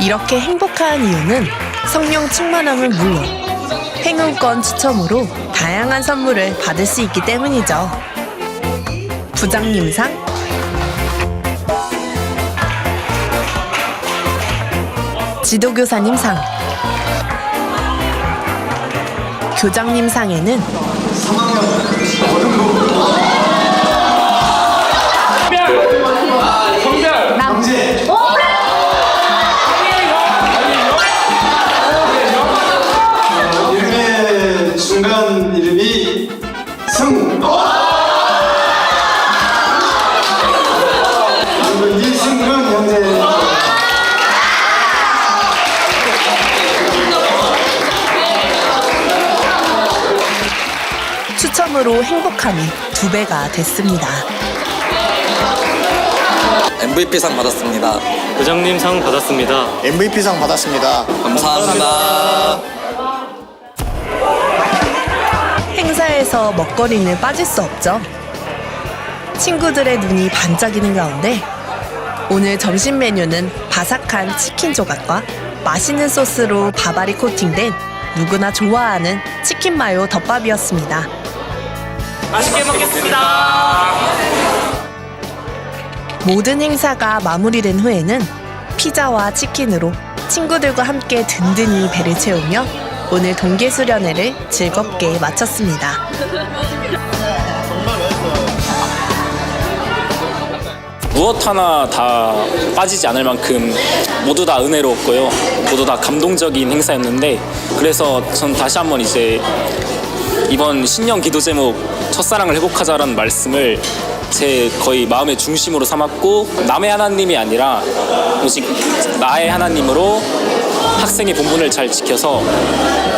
이렇게 행복한 이유는 성령 충만함은 물론 행운권 추첨으로 다양한 선물을 받을 수 있기 때문이죠. 부장님상, 지도교사님상, 교장님상에는 이름의 중간 이름이 승. 그리고 이승근 형제. 추첨으로 행복함이 2배가 됐습니다. MVP상 받았습니다. 부장님상 받았습니다. MVP상 받았습니다. 감사합니다. 행사에서 먹거리는 빠질 수 없죠. 친구들의 눈이 반짝이는 가운데 오늘 점심 메뉴는 바삭한 치킨 조각과 맛있는 소스로 밥알이 코팅된 누구나 좋아하는 치킨 마요 덮밥이었습니다. 맛있게 먹겠습니다. 모든 행사가 마무리된 후에는 피자와 치킨으로 친구들과 함께 든든히 배를 채우며 오늘 동계수련회를 즐겁게 마쳤습니다. 무엇 하나 다 빠지지 않을 만큼 모두 다 은혜로웠고요. 모두 다 감동적인 행사였는데 그래서 전 다시 한번 이제 이번 신년 기도 제목 첫사랑을 회복하자라는 말씀을 제 거의 마음의 중심으로 삼았고, 남의 하나님이 아니라 오직 나의 하나님으로 학생의 본분을 잘 지켜서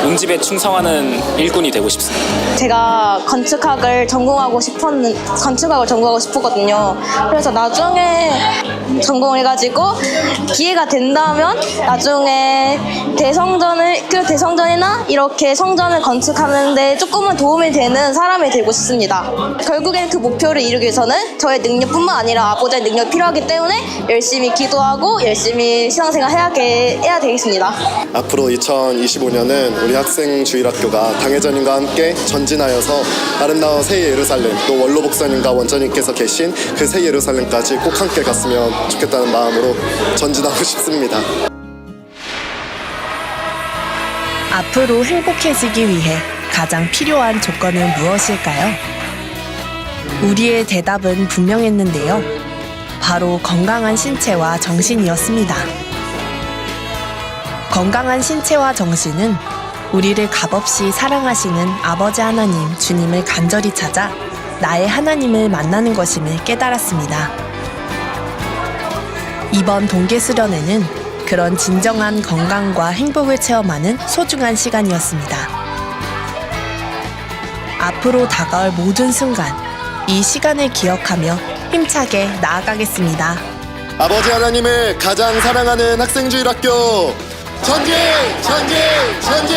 옹집에 충성하는 일꾼이 되고 싶습니다. 제가 건축학을 전공하고 싶었거든요. 그래서 나중에 전공을 해가지고 기회가 된다면 나중에 대성전이나 이렇게 성전을 건축하는데 조금은 도움이 되는 사람이 되고 싶습니다. 결국엔 그 목표를 이루기 위해서는 저의 능력뿐만 아니라 아버지의 능력이 필요하기 때문에 열심히 기도하고 열심히 신앙생활 해야 되겠습니다. 앞으로 2025년은 우리 학생주일학교가 당회자님과 함께 전진하여서 아름다운 새 예루살렘, 또 원로 목사님과 원장님께서 계신 그 새 예루살렘까지 꼭 함께 갔으면 좋겠다는 마음으로 전진하고 싶습니다. 앞으로 행복해지기 위해 가장 필요한 조건은 무엇일까요? 우리의 대답은 분명했는데요. 바로 건강한 신체와 정신이었습니다. 건강한 신체와 정신은 우리를 값없이 사랑하시는 아버지 하나님 주님을 간절히 찾아 나의 하나님을 만나는 것임을 깨달았습니다. 이번 동계수련회는 그런 진정한 건강과 행복을 체험하는 소중한 시간이었습니다. 앞으로 다가올 모든 순간, 이 시간을 기억하며 힘차게 나아가겠습니다. 아버지 하나님을 가장 사랑하는 학생주일학교 전진! 전진! 전진!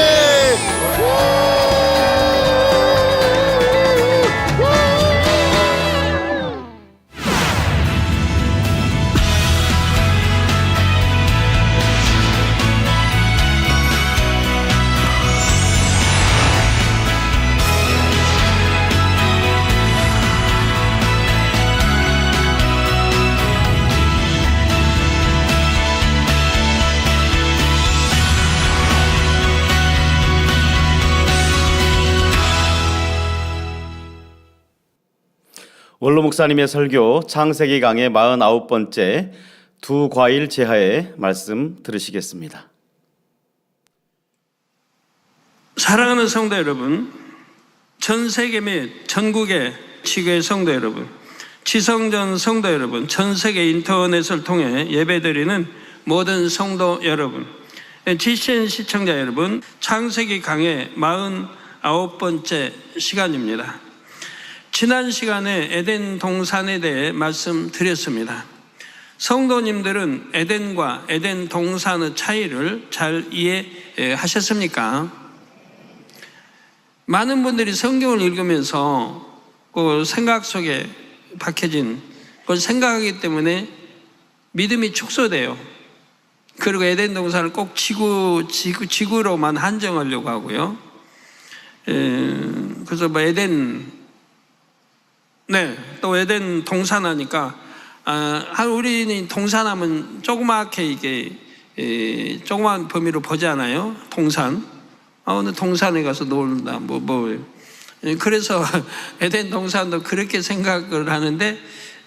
원로 목사님의 설교 창세기 강의 49번째 두 과일 제하의 말씀 들으시겠습니다. 사랑하는 성도 여러분, 전 세계 및 전국의 지교회 성도 여러분, 지성전 성도 여러분, 전 세계 인터넷을 통해 예배드리는 모든 성도 여러분, GCN 시청자 여러분, 창세기 강의 49번째 시간입니다. 지난 시간에 에덴 동산에 대해 말씀드렸습니다. 성도님들은 에덴과 에덴 동산의 차이를 잘 이해하셨습니까? 많은 분들이 성경을 읽으면서 그 생각 속에 박혀진 그걸 생각하기 때문에 믿음이 축소돼요. 그리고 에덴 동산을 꼭 지구로만 한정하려고 하고요. 그래서 뭐 또 에덴 동산하니까 우리는 동산하면 조그맣게 이게 조그만 범위로 보잖아요. 동산. 오늘 동산에 가서 놀다 그래서 에덴 동산도 그렇게 생각을 하는데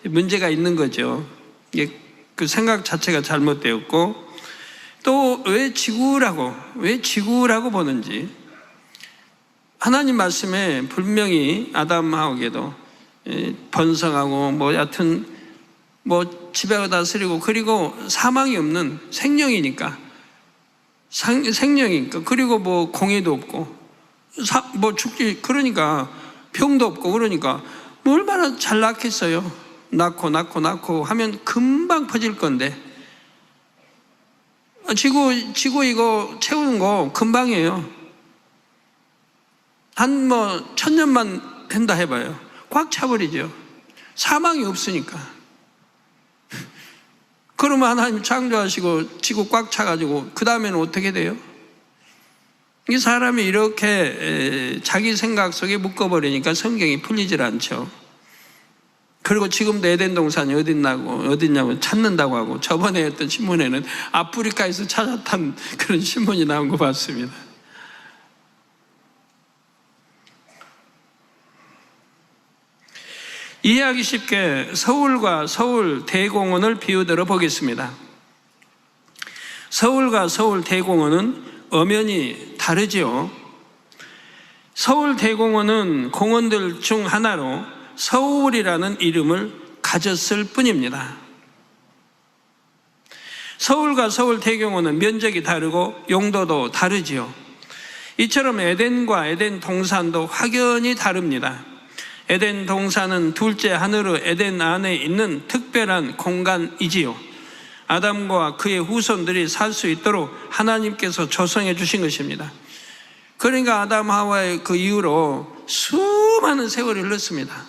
문제가 있는 거죠. 그 생각 자체가 잘못되었고, 또 왜 지구라고 보는지 하나님 말씀에 분명히 아담하고도 번성하고 여하튼 지배하고 다스리고, 그리고 사망이 없는 생명이니까 그리고 공해도 없고 죽지, 그러니까 병도 없고, 그러니까 얼마나 잘 낳겠어요. 낳고 하면 금방 퍼질 건데 지구 이거 채우는 거 금방이에요. 한 1000년만 한다 해봐요. 꽉 차버리죠. 사망이 없으니까. 그러면 하나님 창조하시고 지구 꽉 차가지고 그 다음에는 어떻게 돼요? 이 사람이 이렇게 자기 생각 속에 묶어버리니까 성경이 풀리질 않죠. 그리고 지금도 에덴 동산이 어딨냐고 찾는다고 하고, 저번에 했던 신문에는 아프리카에서 찾았다는 그런 신문이 나온 거 봤습니다. 이해하기 쉽게 서울과 서울 대공원을 비유들어 보겠습니다. 서울과 서울 대공원은 엄연히 다르지요. 서울 대공원은 공원들 중 하나로 서울이라는 이름을 가졌을 뿐입니다. 서울과 서울대교원은 면적이 다르고 용도도 다르지요. 이처럼 에덴과 에덴 동산도 확연히 다릅니다. 에덴 동산은 둘째 하늘의 에덴 안에 있는 특별한 공간이지요. 아담과 그의 후손들이 살 수 있도록 하나님께서 조성해 주신 것입니다. 그러니까 아담 하와의 그 이후로 수많은 세월이 흘렀습니다.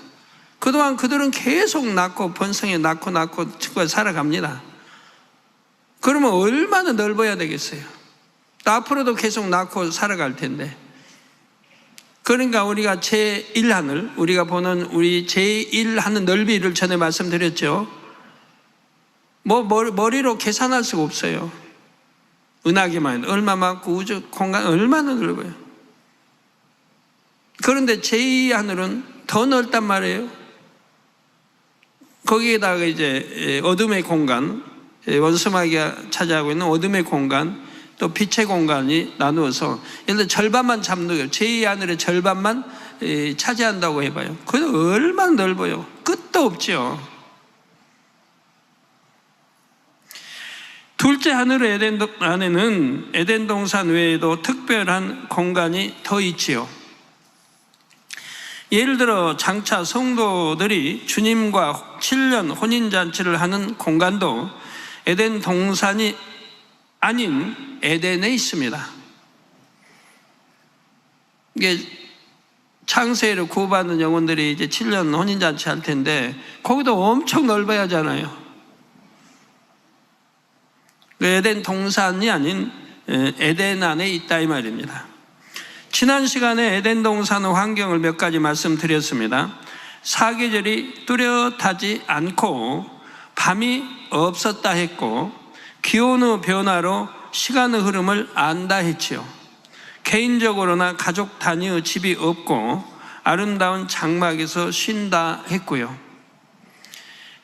그동안 그들은 계속 낳고 번성해 낳고 살아갑니다. 그러면 얼마나 넓어야 되겠어요? 또 앞으로도 계속 낳고 살아갈 텐데. 그러니까 우리가 제1하늘, 우리가 보는 우리 제1하늘 넓이를 전에 말씀드렸죠. 머리로 계산할 수가 없어요. 은하계만 해도 얼마 많고 우주 공간 얼마나 넓어요. 그런데 제2하늘은 더 넓단 말이에요. 거기에다가 이제 어둠의 공간, 원수마귀가 차지하고 있는 어둠의 공간, 또 빛의 공간이 나누어서 예를 들어 절반만 잡는 거예요. 제2하늘의 절반만 차지한다고 해봐요. 그건 얼마나 넓어요. 끝도 없죠. 둘째 하늘의 에덴 안에는 에덴 동산 외에도 특별한 공간이 더 있지요. 예를 들어 장차 성도들이 주님과 7년 혼인잔치를 하는 공간도 에덴 동산이 아닌 에덴에 있습니다. 이게 창세를 구원받는 영혼들이 이제 7년 혼인잔치 할 텐데 거기도 엄청 넓어야 하잖아요. 에덴 동산이 아닌 에덴 안에 있다 이 말입니다. 지난 시간에 에덴 동산의 환경을 몇 가지 말씀드렸습니다. 사계절이 뚜렷하지 않고 밤이 없었다 했고 기온의 변화로 시간의 흐름을 안다 했지요. 개인적으로나 가족 단위의 집이 없고 아름다운 장막에서 쉰다 했고요.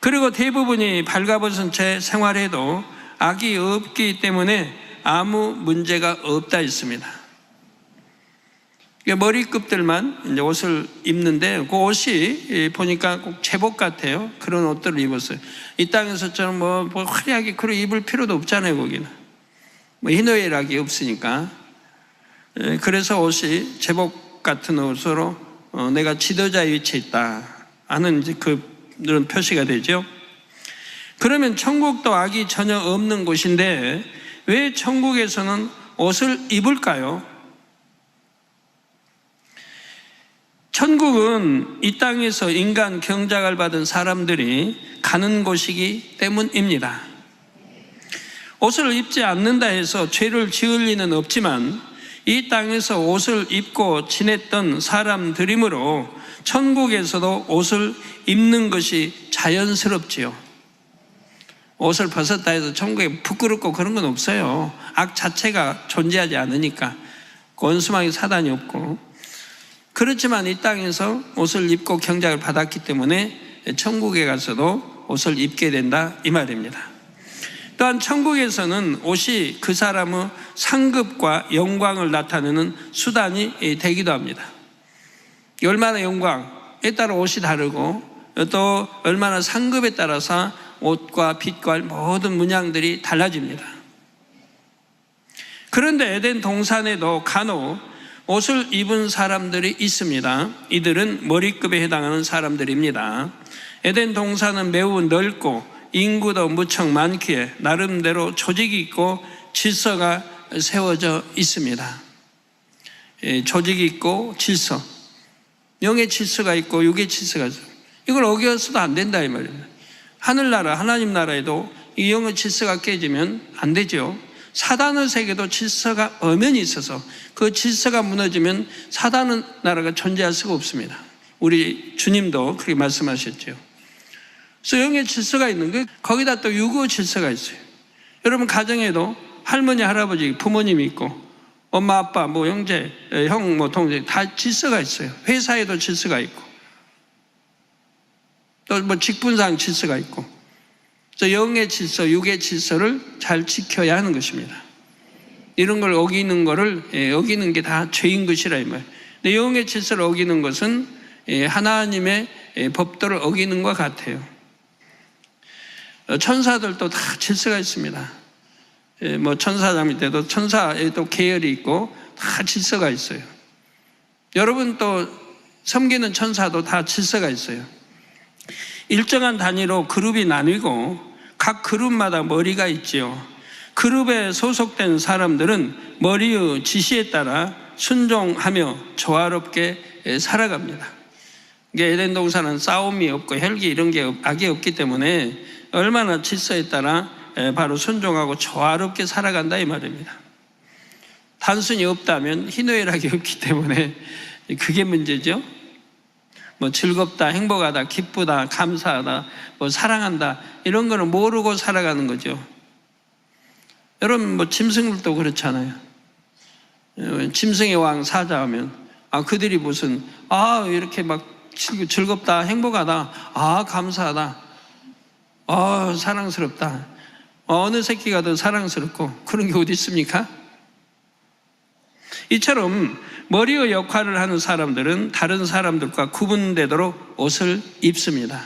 그리고 대부분이 발가벗은 채 생활해도 악이 없기 때문에 아무 문제가 없다 했습니다. 머리끝들만 이제 옷을 입는데 그 옷이 보니까 꼭 제복 같아요. 그런 옷들을 입었어요. 이 땅에서처럼 뭐 화려하게 그런 입을 필요도 없잖아요. 거기는 희노애락이 없으니까. 그래서 옷이 제복 같은 옷으로 내가 지도자의 위치에 있다 하는 이제 그런 표시가 되죠. 그러면 천국도 악이 전혀 없는 곳인데 왜 천국에서는 옷을 입을까요? 천국은 이 땅에서 인간 경작을 받은 사람들이 가는 곳이기 때문입니다. 옷을 입지 않는다 해서 죄를 지을 리는 없지만 이 땅에서 옷을 입고 지냈던 사람들이므로 천국에서도 옷을 입는 것이 자연스럽지요. 옷을 벗었다 해서 천국에 부끄럽고 그런 건 없어요. 악 자체가 존재하지 않으니까. 원수마귀 사단이 없고. 그렇지만 이 땅에서 옷을 입고 경작을 받았기 때문에 천국에 가서도 옷을 입게 된다 이 말입니다. 또한 천국에서는 옷이 그 사람의 상급과 영광을 나타내는 수단이 되기도 합니다. 얼마나 영광에 따라 옷이 다르고 또 얼마나 상급에 따라서 옷과 빛과 모든 문양들이 달라집니다. 그런데 에덴 동산에도 간혹 옷을 입은 사람들이 있습니다. 이들은 머리급에 해당하는 사람들입니다. 에덴 동산은 매우 넓고 인구도 무척 많기에 나름대로 조직이 있고 질서가 세워져 있습니다. 조직이 있고 질서, 영의 질서가 있고 육의 질서가 있어요. 이걸 어겨서도 안 된다 이 말입니다. 하늘나라 하나님 나라에도 이 영의 질서가 깨지면 안 되죠. 사단의 세계도 질서가 엄연히 있어서 그 질서가 무너지면 사단의 나라가 존재할 수가 없습니다. 우리 주님도 그렇게 말씀하셨죠. 그래서 영의 질서가 있는 게 거기다 또 육의 질서가 있어요. 여러분 가정에도 할머니 할아버지 부모님이 있고 엄마 아빠 뭐 형제 형 뭐 동생 다 질서가 있어요. 회사에도 질서가 있고 또 뭐 직분상 질서가 있고 그래서 영의 질서, 육의 질서를 잘 지켜야 하는 것입니다. 이런 걸 어기는 거를 어기는 게 다 죄인 것이라 이 말이에요. 근데 영의 질서를 어기는 것은 하나님의 법도를 어기는 것 같아요. 천사들도 다 질서가 있습니다. 뭐 천사장일 때도 천사에 또 계열이 있고 다 질서가 있어요. 여러분 또 섬기는 천사도 다 질서가 있어요. 일정한 단위로 그룹이 나뉘고 각 그룹마다 머리가 있지요. 그룹에 소속된 사람들은 머리의 지시에 따라 순종하며 조화롭게 살아갑니다. 에덴 동산은 싸움이 없고 혈기 이런 게 악이 없기 때문에 얼마나 질서에 따라 바로 순종하고 조화롭게 살아간다 이 말입니다. 단순히 없다면 희노애락이 없기 때문에 그게 문제죠. 뭐 즐겁다, 행복하다, 기쁘다, 감사하다, 뭐 사랑한다 이런 거는 모르고 살아가는 거죠. 여러분 뭐 짐승들도 그렇잖아요. 짐승의 왕 사자하면 그들이 무슨 이렇게 막 즐겁다, 행복하다, 감사하다, 사랑스럽다. 어느 새끼가 더 사랑스럽고 그런 게 어디 있습니까? 이처럼 머리의 역할을 하는 사람들은 다른 사람들과 구분되도록 옷을 입습니다.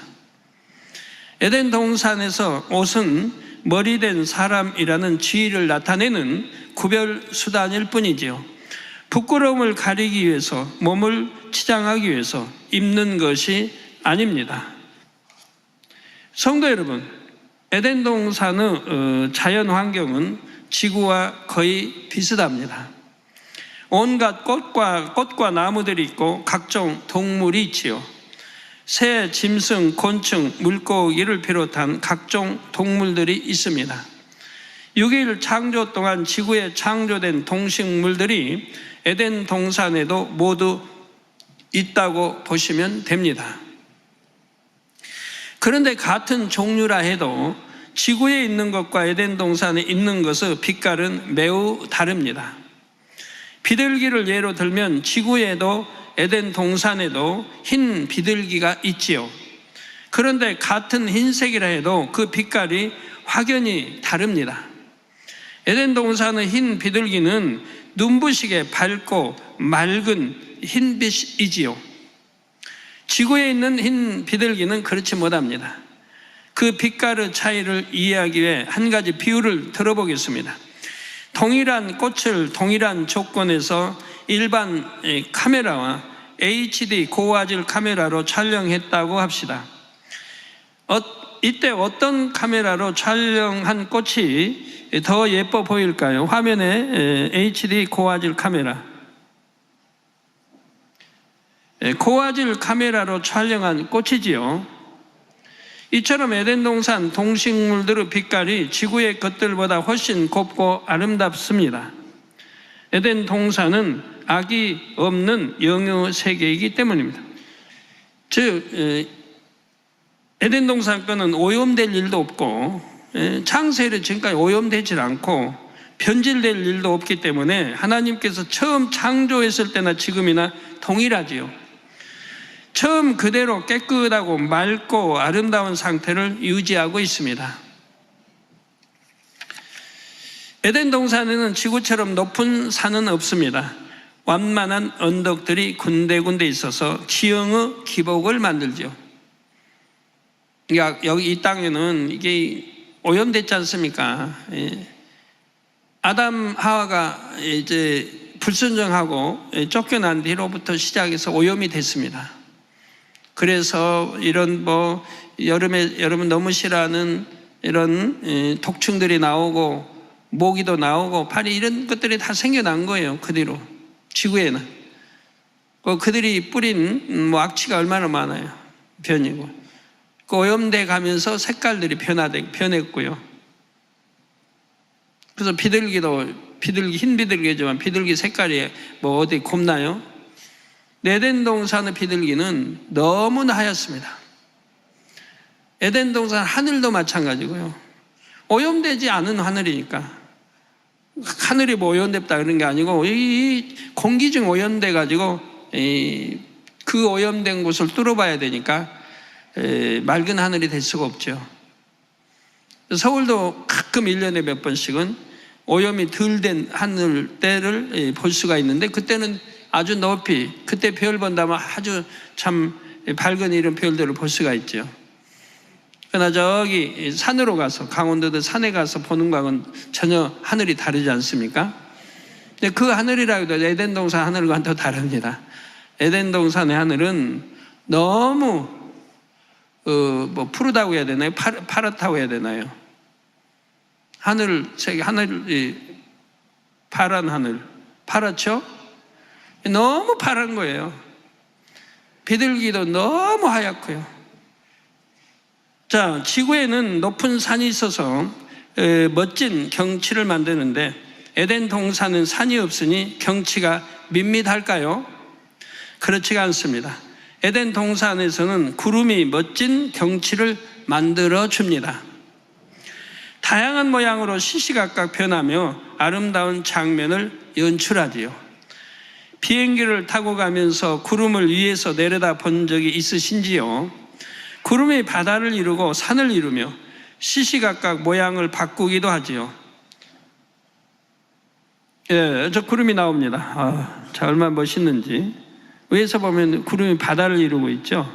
에덴 동산에서 옷은 머리된 사람이라는 지위를 나타내는 구별 수단일 뿐이지요. 부끄러움을 가리기 위해서, 몸을 치장하기 위해서 입는 것이 아닙니다. 성도 여러분, 에덴 동산의 자연 환경은 지구와 거의 비슷합니다. 온갖 꽃과 나무들이 있고 각종 동물이 있지요. 새, 짐승, 곤충, 물고기를 비롯한 각종 동물들이 있습니다. 6일 창조 동안 지구에 창조된 동식물들이 에덴 동산에도 모두 있다고 보시면 됩니다. 그런데 같은 종류라 해도 지구에 있는 것과 에덴 동산에 있는 것의 빛깔은 매우 다릅니다. 비둘기를 예로 들면 지구에도 에덴 동산에도 흰 비둘기가 있지요. 그런데 같은 흰색이라 해도 그 빛깔이 확연히 다릅니다. 에덴 동산의 흰 비둘기는 눈부시게 밝고 맑은 흰빛이지요. 지구에 있는 흰 비둘기는 그렇지 못합니다. 그 빛깔의 차이를 이해하기 위해 한 가지 비유를 들어보겠습니다. 동일한 꽃을 동일한 조건에서 일반 카메라와 HD 고화질 카메라로 촬영했다고 합시다. 이때 어떤 카메라로 촬영한 꽃이 더 예뻐 보일까요? 화면에 HD 고화질 카메라. 고화질 카메라로 촬영한 꽃이지요. 이처럼 에덴 동산 동식물들의 빛깔이 지구의 것들보다 훨씬 곱고 아름답습니다. 에덴 동산은 악이 없는 영의 세계이기 때문입니다. 즉 에덴 동산 거는 오염될 일도 없고 창세일에 지금까지 오염되질 않고 변질될 일도 없기 때문에 하나님께서 처음 창조했을 때나 지금이나 동일하지요. 처음 그대로 깨끗하고 맑고 아름다운 상태를 유지하고 있습니다. 에덴 동산에는 지구처럼 높은 산은 없습니다. 완만한 언덕들이 군데군데 있어서 지형의 기복을 만들죠. 그러니까 여기 이 땅에는 이게 오염됐지 않습니까? 아담 하와가 이제 불순종하고 쫓겨난 뒤로부터 시작해서 오염이 됐습니다. 그래서 이런 여름에 여러분 너무 싫어하는 이런 독충들이 나오고 모기도 나오고 파리 이런 것들이 다 생겨난 거예요. 그 뒤로 지구에는 그들이 뿌린 악취가 얼마나 많아요. 변이고 오염돼 가면서 색깔들이 변했고요. 그래서 흰 비둘기지만 비둘기 색깔이 어디 곱나요? 에덴 동산의 비둘기는 너무나 하얗습니다. 에덴 동산 하늘도 마찬가지고요. 오염되지 않은 하늘이니까 하늘이 오염됐다 그런 게 아니고 이 공기 중 오염돼 가지고 그 오염된 곳을 뚫어봐야 되니까 맑은 하늘이 될 수가 없죠. 서울도 가끔 1년에 몇 번씩은 오염이 덜 된 하늘 때를 볼 수가 있는데 그때는 아주 높이 그때 별 본다면 아주 참 밝은 이름표들을 볼 수가 있죠. 그러나 저기 산으로 가서 강원도도 산에 가서 보는 거하고는 전혀 하늘이 다르지 않습니까? 근데 그 하늘이라고 해도 에덴 동산 하늘과는 더 다릅니다. 에덴 동산의 하늘은 너무 뭐 푸르다고 해야 되나요? 파랗다고 해야 되나요? 하늘이 파란 하늘, 파랗죠? 너무 파란 거예요. 비둘기도 너무 하얗고요. 자, 지구에는 높은 산이 있어서 멋진 경치를 만드는데 에덴 동산은 산이 없으니 경치가 밋밋할까요? 그렇지가 않습니다. 에덴 동산에서는 구름이 멋진 경치를 만들어 줍니다. 다양한 모양으로 시시각각 변하며 아름다운 장면을 연출하지요. 비행기를 타고 가면서 구름을 위에서 내려다 본 적이 있으신지요? 구름이 바다를 이루고 산을 이루며 시시각각 모양을 바꾸기도 하지요. 예, 저 구름이 나옵니다. 자, 얼마나 멋있는지. 위에서 보면 구름이 바다를 이루고 있죠.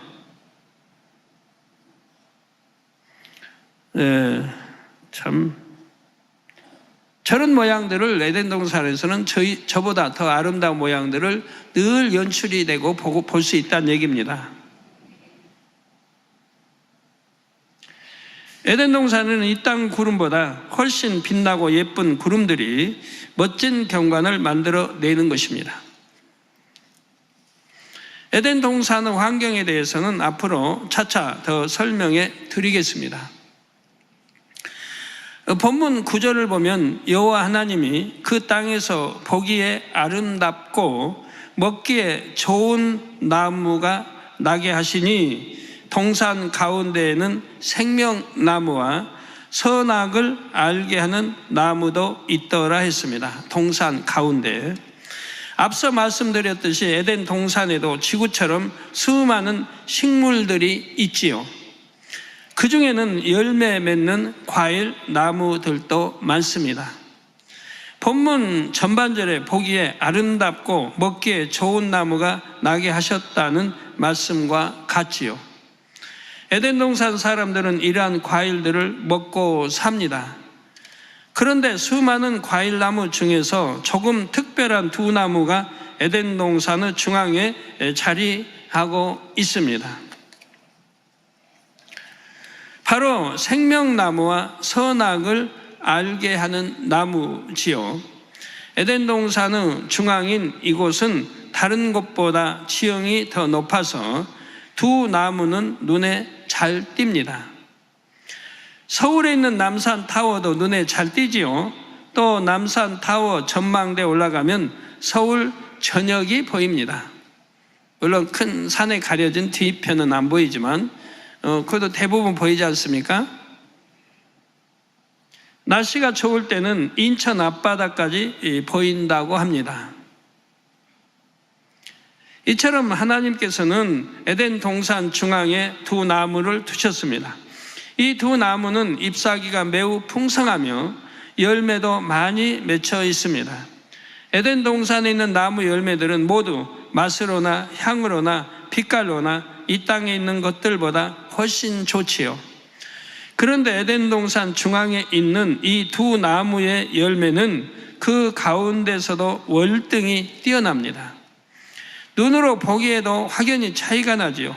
예, 참 저런 모양들을 에덴 동산에서는 저보다 더 아름다운 모양들을 늘 연출이 되고 보고 볼 수 있다는 얘기입니다. 에덴 동산에는 이 땅 구름보다 훨씬 빛나고 예쁜 구름들이 멋진 경관을 만들어내는 것입니다. 에덴 동산의 환경에 대해서는 앞으로 차차 더 설명해 드리겠습니다. 본문 9절을 보면 여호와 하나님이 그 땅에서 보기에 아름답고 먹기에 좋은 나무가 나게 하시니 동산 가운데에는 생명나무와 선악을 알게 하는 나무도 있더라 했습니다. 동산 가운데. 앞서 말씀드렸듯이 에덴 동산에도 지구처럼 수많은 식물들이 있지요. 그 중에는 열매 맺는 과일 나무들도 많습니다. 본문 전반절에 보기에 아름답고 먹기에 좋은 나무가 나게 하셨다는 말씀과 같지요. 에덴 동산 사람들은 이러한 과일들을 먹고 삽니다. 그런데 수많은 과일나무 중에서 조금 특별한 두 나무가 에덴 동산의 중앙에 자리하고 있습니다. 바로 생명나무와 선악을 알게 하는 나무지요. 에덴 동산의 중앙인 이곳은 다른 곳보다 지형이 더 높아서 두 나무는 눈에 잘 띕니다. 서울에 있는 남산타워도 눈에 잘 띄지요. 또 남산타워 전망대에 올라가면 서울 전역이 보입니다. 물론 큰 산에 가려진 뒤편은 안 보이지만 그래도 대부분 보이지 않습니까? 날씨가 좋을 때는 인천 앞바다까지 보인다고 합니다. 이처럼 하나님께서는 에덴 동산 중앙에 두 나무를 두셨습니다. 이 두 나무는 잎사귀가 매우 풍성하며 열매도 많이 맺혀 있습니다. 에덴 동산에 있는 나무 열매들은 모두 맛으로나 향으로나 빛깔로나 이 땅에 있는 것들보다 훨씬 좋지요. 그런데 에덴 동산 중앙에 있는 이 두 나무의 열매는 그 가운데서도 월등히 뛰어납니다. 눈으로 보기에도 확연히 차이가 나지요.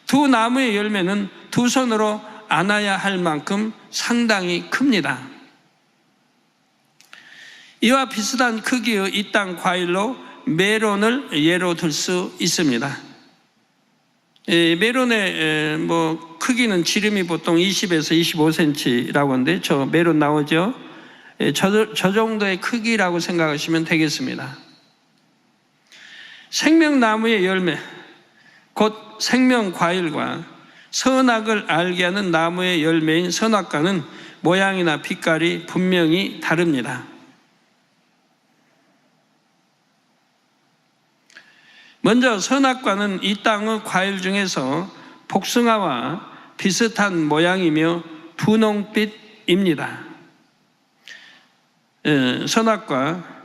두 나무의 열매는 두 손으로 안아야 할 만큼 상당히 큽니다. 이와 비슷한 크기의 이 땅 과일로 메론을 예로 들 수 있습니다. 메론의 크기는 지름이 보통 20에서 25cm라고 하는데 저 메론 나오죠? 저 정도의 크기라고 생각하시면 되겠습니다. 생명나무의 열매, 곧 생명과일과 선악을 알게 하는 나무의 열매인 선악과는 모양이나 빛깔이 분명히 다릅니다. 먼저 선악과는 이 땅의 과일 중에서 복숭아와 비슷한 모양이며 분홍빛입니다. 선악과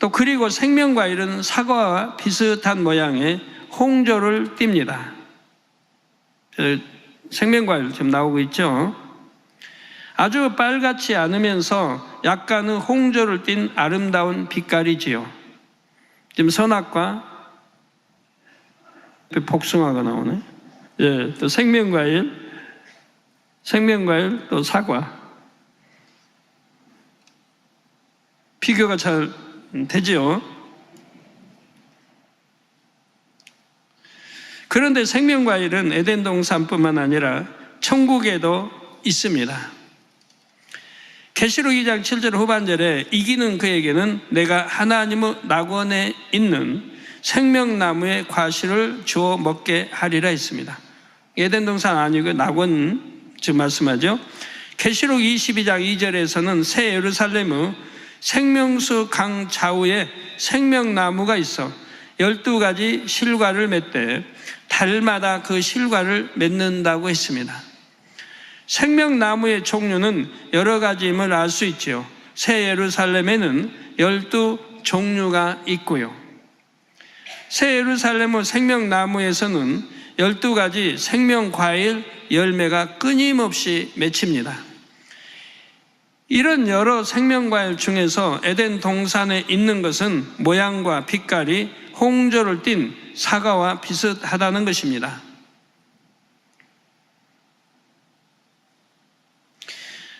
또 그리고 생명과일은 사과와 비슷한 모양의 홍조를 띱니다. 생명과일 지금 나오고 있죠. 아주 빨갛지 않으면서 약간의 홍조를 띤 아름다운 빛깔이지요. 지금 선악과 복숭아가 나오네. 예, 또 생명과일, 또 사과. 비교가 잘 되지요. 그런데 생명과일은 에덴 동산뿐만 아니라 천국에도 있습니다. 계시록 2장 7절 후반절에 이기는 그에게는 내가 하나님의 낙원에 있는 생명나무의 과실을 주어 먹게 하리라 했습니다. 에덴 동산 아니고 낙원 지금 말씀하죠. 계시록 22장 2절에서는 새 예루살렘의 생명수 강 좌우에 생명나무가 있어 12가지 실과를 맺되 달마다 그 실과를 맺는다고 했습니다. 생명나무의 종류는 여러 가지임을 알 수 있지요. 새 예루살렘에는 12종류가 있고요. 새 예루살렘의 생명나무에서는 12가지 생명과일 열매가 끊임없이 맺힙니다. 이런 여러 생명과일 중에서 에덴 동산에 있는 것은 모양과 빛깔이 홍조를 띤 사과와 비슷하다는 것입니다.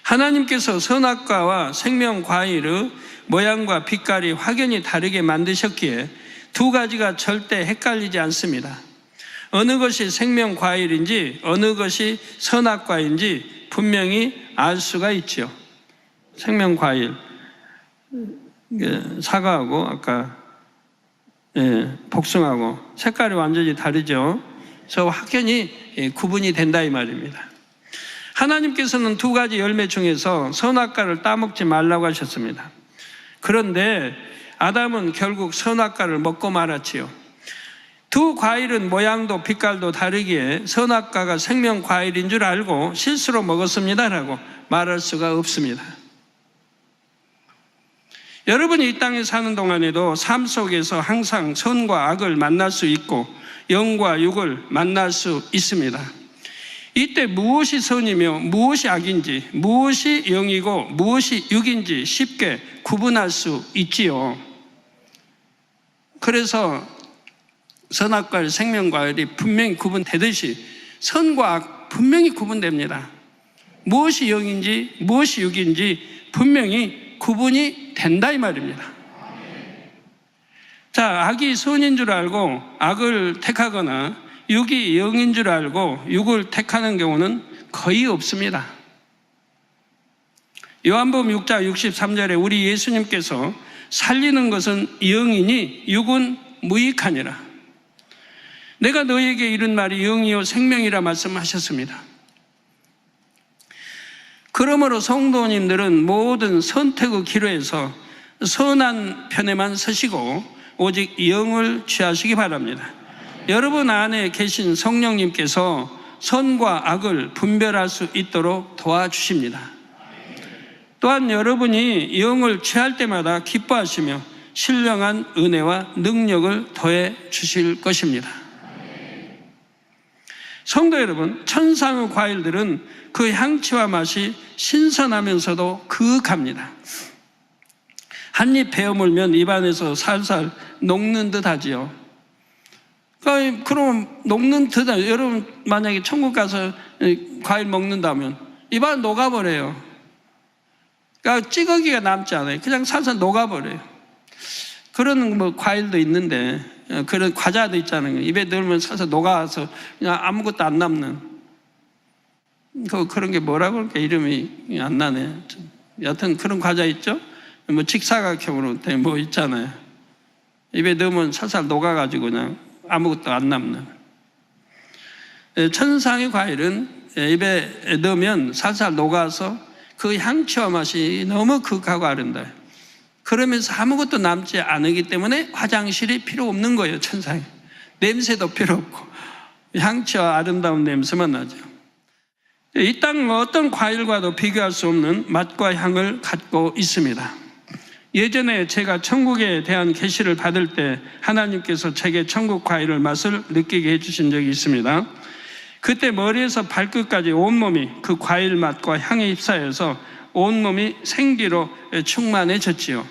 하나님께서 선악과와 생명과일의 모양과 빛깔이 확연히 다르게 만드셨기에 두 가지가 절대 헷갈리지 않습니다. 어느 것이 생명과일인지 어느 것이 선악과인지 분명히 알 수가 있죠. 생명과일, 사과하고 아까 복숭아하고 색깔이 완전히 다르죠. 그래서 확연히 구분이 된다 이 말입니다. 하나님께서는 두 가지 열매 중에서 선악과를 따먹지 말라고 하셨습니다. 그런데 아담은 결국 선악과를 먹고 말았지요. 두 과일은 모양도 빛깔도 다르기에 선악과가 생명과일인 줄 알고 실수로 먹었습니다라고 말할 수가 없습니다. 여러분이 이 땅에 사는 동안에도 삶 속에서 항상 선과 악을 만날 수 있고 영과 육을 만날 수 있습니다. 이때 무엇이 선이며 무엇이 악인지, 무엇이 영이고 무엇이 육인지 쉽게 구분할 수 있지요. 그래서 선악과일, 생명과일이 분명히 구분되듯이 선과 악 분명히 구분됩니다. 무엇이 영인지 무엇이 육인지 분명히 구분이 된다 이 말입니다. 자, 악이 선인 줄 알고 악을 택하거나 육이 영인 줄 알고 육을 택하는 경우는 거의 없습니다. 요한복음 6장 63절에 우리 예수님께서 살리는 것은 영이니 육은 무익하니라. 내가 너에게 이른 말이 영이요 생명이라 말씀하셨습니다. 그러므로 성도님들은 모든 선택의 기로에서 선한 편에만 서시고 오직 영을 취하시기 바랍니다. 여러분 안에 계신 성령님께서 선과 악을 분별할 수 있도록 도와주십니다. 또한 여러분이 영을 취할 때마다 기뻐하시며 신령한 은혜와 능력을 더해 주실 것입니다. 성도 여러분, 천상의 과일들은 그 향취와 맛이 신선하면서도 그윽합니다. 한 입 베어 물면 입안에서 살살 녹는 듯 하지요. 그럼 녹는 듯, 여러분 만약에 천국 가서 과일 먹는다면 입안 녹아버려요. 그러니까 찌꺼기가 남지 않아요. 그냥 살살 녹아버려요. 그런 과일도 있는데, 그런 과자도 있잖아요. 입에 넣으면 살살 녹아서 그냥 아무것도 안 남는. 그런 게 뭐라고 그럴까? 이름이 안 나네. 여하튼 그런 과자 있죠? 직사각형으로 된 뭐 있잖아요. 입에 넣으면 살살 녹아가지고 그냥 아무것도 안 남는. 천상의 과일은 입에 넣으면 살살 녹아서 그 향취와 맛이 너무 극하고 아름다워요. 그러면서 아무것도 남지 않기 때문에 화장실이 필요 없는 거예요. 천상에. 냄새도 필요 없고 향취와 아름다운 냄새만 나죠. 이 땅 어떤 과일과도 비교할 수 없는 맛과 향을 갖고 있습니다. 예전에 제가 천국에 대한 계시를 받을 때 하나님께서 제게 천국 과일을 맛을 느끼게 해주신 적이 있습니다. 그때 머리에서 발끝까지 온몸이 그 과일 맛과 향에 휩싸여서 온몸이 생기로 충만해졌지요.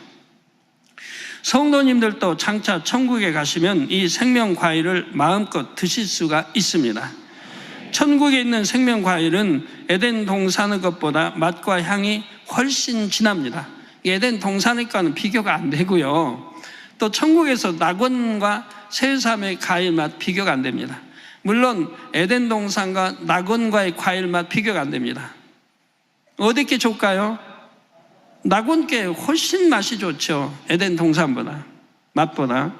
성도님들도 장차 천국에 가시면 이 생명 과일을 마음껏 드실 수가 있습니다. 천국에 있는 생명 과일은 에덴 동산의 것보다 맛과 향이 훨씬 진합니다. 에덴 동산의 거는 비교가 안 되고요. 또 천국에서 낙원과 새삼의 과일 맛 비교가 안 됩니다. 물론 에덴 동산과 낙원과의 과일 맛 비교가 안 됩니다. 어디 게 좋을까요? 낙원께 훨씬 맛이 좋죠. 에덴 동산보다, 맛보다.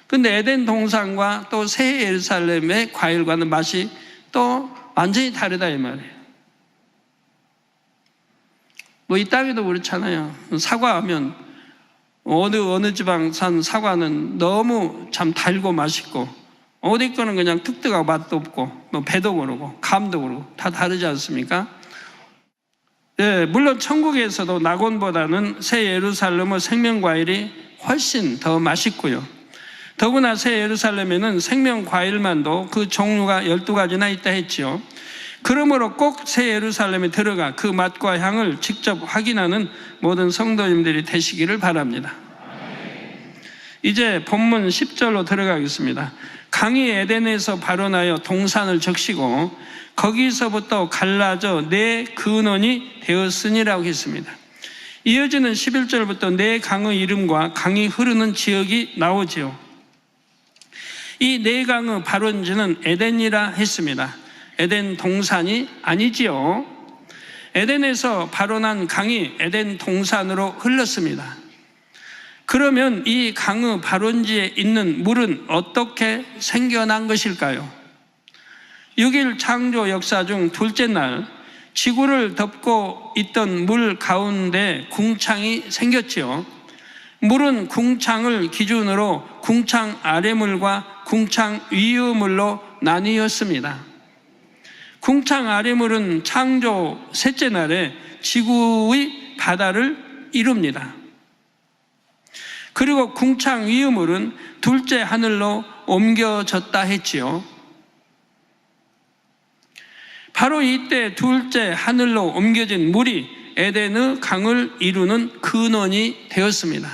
근데 에덴 동산과 또 새 예루살렘의 과일과는 맛이 또 완전히 다르다 이 말이에요. 뭐 이 땅에도 그렇잖아요. 사과하면 어느 지방 산 사과는 너무 참 달고 맛있고, 어디 거는 그냥 뚝뚝하고 맛도 없고, 뭐 배도 그러고 감도 그러고 다 다르지 않습니까? 네, 물론 천국에서도 낙원보다는 새 예루살렘의 생명과일이 훨씬 더 맛있고요. 더구나 새 예루살렘에는 생명과일만도 그 종류가 12가지나 있다 했지요. 그러므로 꼭 새 예루살렘에 들어가 그 맛과 향을 직접 확인하는 모든 성도님들이 되시기를 바랍니다. 이제 본문 10절로 들어가겠습니다. 강이 에덴에서 발원하여 동산을 적시고 거기서부터 갈라져 네 근원이 되었으니라고 했습니다. 이어지는 11절부터 네 강의 이름과 강이 흐르는 지역이 나오지요. 이 네 강의 발원지는 에덴이라 했습니다. 에덴 동산이 아니지요. 에덴에서 발원한 강이 에덴 동산으로 흘렀습니다. 그러면 이 강의 발원지에 있는 물은 어떻게 생겨난 것일까요? 6일 창조 역사 중 둘째 날 지구를 덮고 있던 물 가운데 궁창이 생겼지요. 물은 궁창을 기준으로 궁창 아래물과 궁창 위의 물로 나뉘었습니다. 궁창 아래물은 창조 셋째 날에 지구의 바다를 이룹니다. 그리고 궁창 위의 물은 둘째 하늘로 옮겨졌다 했지요. 바로 이때 둘째 하늘로 옮겨진 물이 에덴의 강을 이루는 근원이 되었습니다.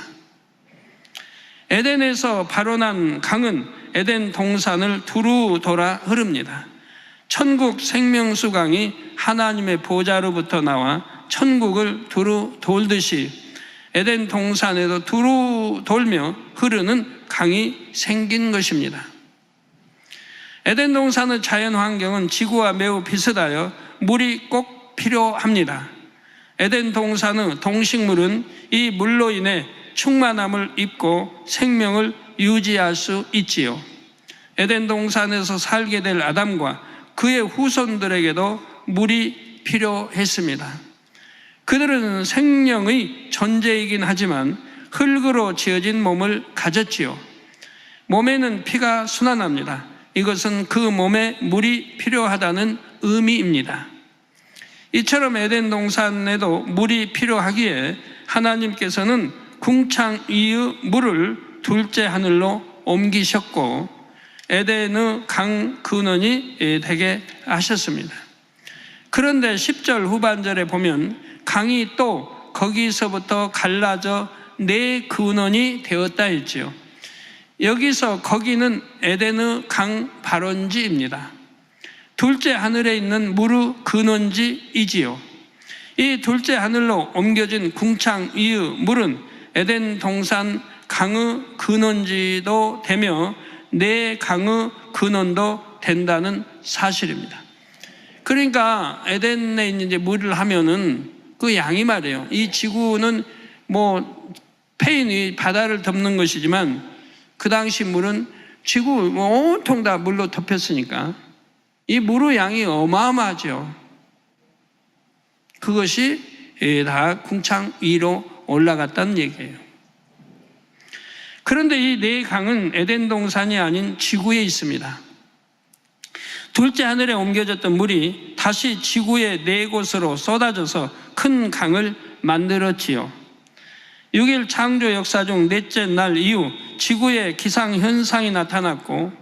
에덴에서 발원한 강은 에덴 동산을 두루 돌아 흐릅니다. 천국 생명수강이 하나님의 보좌로부터 나와 천국을 두루 돌듯이 에덴 동산에도 두루 돌며 흐르는 강이 생긴 것입니다. 에덴 동산의 자연 환경은 지구와 매우 비슷하여 물이 꼭 필요합니다. 에덴 동산의 동식물은 이 물로 인해 충만함을 입고 생명을 유지할 수 있지요. 에덴 동산에서 살게 될 아담과 그의 후손들에게도 물이 필요했습니다. 그들은 생명의 존재이긴 하지만 흙으로 지어진 몸을 가졌지요. 몸에는 피가 순환합니다. 이것은 그 몸에 물이 필요하다는 의미입니다. 이처럼 에덴 동산에도 물이 필요하기에 하나님께서는 궁창 위의 물을 둘째 하늘로 옮기셨고 에덴의 강 근원이 되게 하셨습니다. 그런데 10절 후반절에 보면 강이 또 거기서부터 갈라져 네 근원이 되었다 했지요. 여기서 거기는 에덴의 강 발원지입니다. 둘째 하늘에 있는 물의 근원지이지요. 이 둘째 하늘로 옮겨진 궁창 위의 물은 에덴 동산 강의 근원지도 되며 네 강의 근원도 된다는 사실입니다. 그러니까 에덴에 이제 물을 하면은 그 양이 말이에요. 이 지구는 뭐 페인이 바다를 덮는 것이지만 그 당시 물은 지구 온통 다 물로 덮였으니까 이 물의 양이 어마어마하죠. 그것이 다 궁창 위로 올라갔다는 얘기예요. 그런데 이 네 강은 에덴 동산이 아닌 지구에 있습니다. 둘째 하늘에 옮겨졌던 물이 다시 지구의 네 곳으로 쏟아져서 큰 강을 만들었지요. 6일 창조 역사 중 넷째 날 이후 지구에 기상현상이 나타났고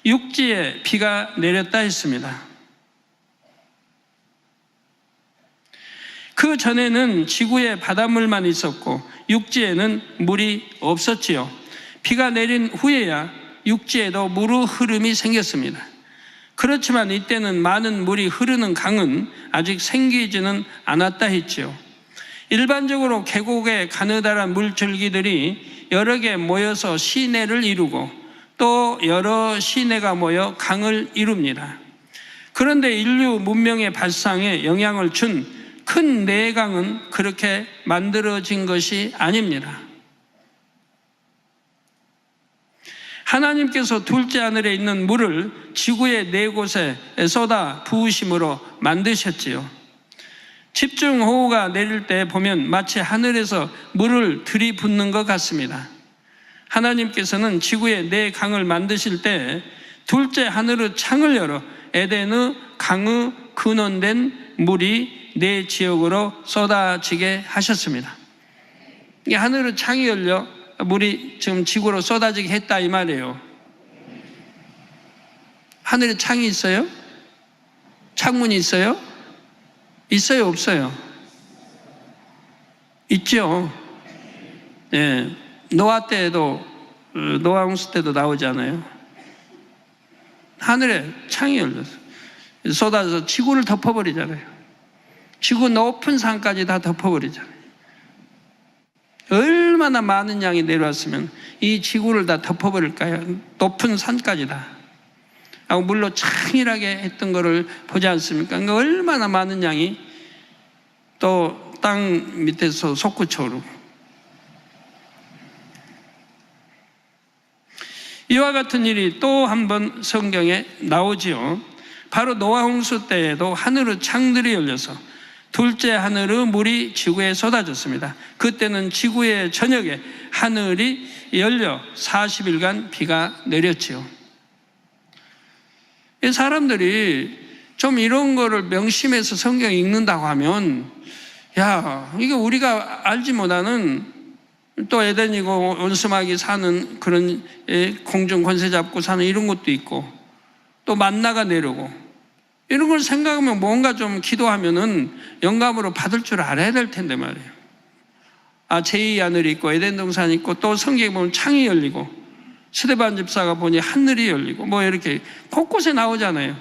육지에 비가 내렸다 했습니다. 그 전에는 지구에 바닷물만 있었고 육지에는 물이 없었지요. 비가 내린 후에야 육지에도 물의 흐름이 생겼습니다. 그렇지만 이때는 많은 물이 흐르는 강은 아직 생기지는 않았다 했지요. 일반적으로 계곡에 가느다란 물줄기들이 여러 개 모여서 시내를 이루고 또 여러 시내가 모여 강을 이룹니다. 그런데 인류 문명의 발상에 영향을 준 큰 내강은 그렇게 만들어진 것이 아닙니다. 하나님께서 둘째 하늘에 있는 물을 지구의 네 곳에 쏟아 부으심으로 만드셨지요. 집중호우가 내릴 때 보면 마치 하늘에서 물을 들이붓는 것 같습니다. 하나님께서는 지구의 네 강을 만드실 때 둘째 하늘의 창을 열어 에덴의 강의 근원된 물이 네 지역으로 쏟아지게 하셨습니다. 이 하늘의 창이 열려 물이 지금 지구로 쏟아지게 했다 이 말이에요. 하늘에 창이 있어요? 창문이 있어요? 있어요, 없어요? 있죠. 예, 노아 때도 노아 홍수 때도 나오잖아요. 하늘에 창이 열려서 쏟아져서 지구를 덮어버리잖아요. 지구 높은 산까지 다 덮어버리잖아요. 얼마나 많은 양이 내려왔으면 이 지구를 다 덮어버릴까요? 높은 산까지 다. 물로 창일하게 했던 것을 보지 않습니까? 그러니까 얼마나 많은 양이 또 땅 밑에서 솟구쳐 오르고. 이와 같은 일이 또 한 번 성경에 나오지요. 바로 노아 홍수 때에도 하늘의 창들이 열려서 둘째 하늘의 물이 지구에 쏟아졌습니다. 그때는 지구의 저녁에 하늘이 열려 40일간 비가 내렸지요. 사람들이 좀 이런 거를 명심해서 성경 읽는다고 하면 야, 이거 우리가 알지 못하는 또 에덴이고 원수막이 사는 그런 공중 권세 잡고 사는 이런 것도 있고 또 만나가 내려오고 이런 걸 생각하면 뭔가 좀 기도하면은 영감으로 받을 줄 알아야 될 텐데 말이에요. 제2 하늘이 있고 에덴 동산이 있고 또 성경에 보면 창이 열리고 스데반 집사가 보니 하늘이 열리고 뭐 이렇게 곳곳에 나오잖아요.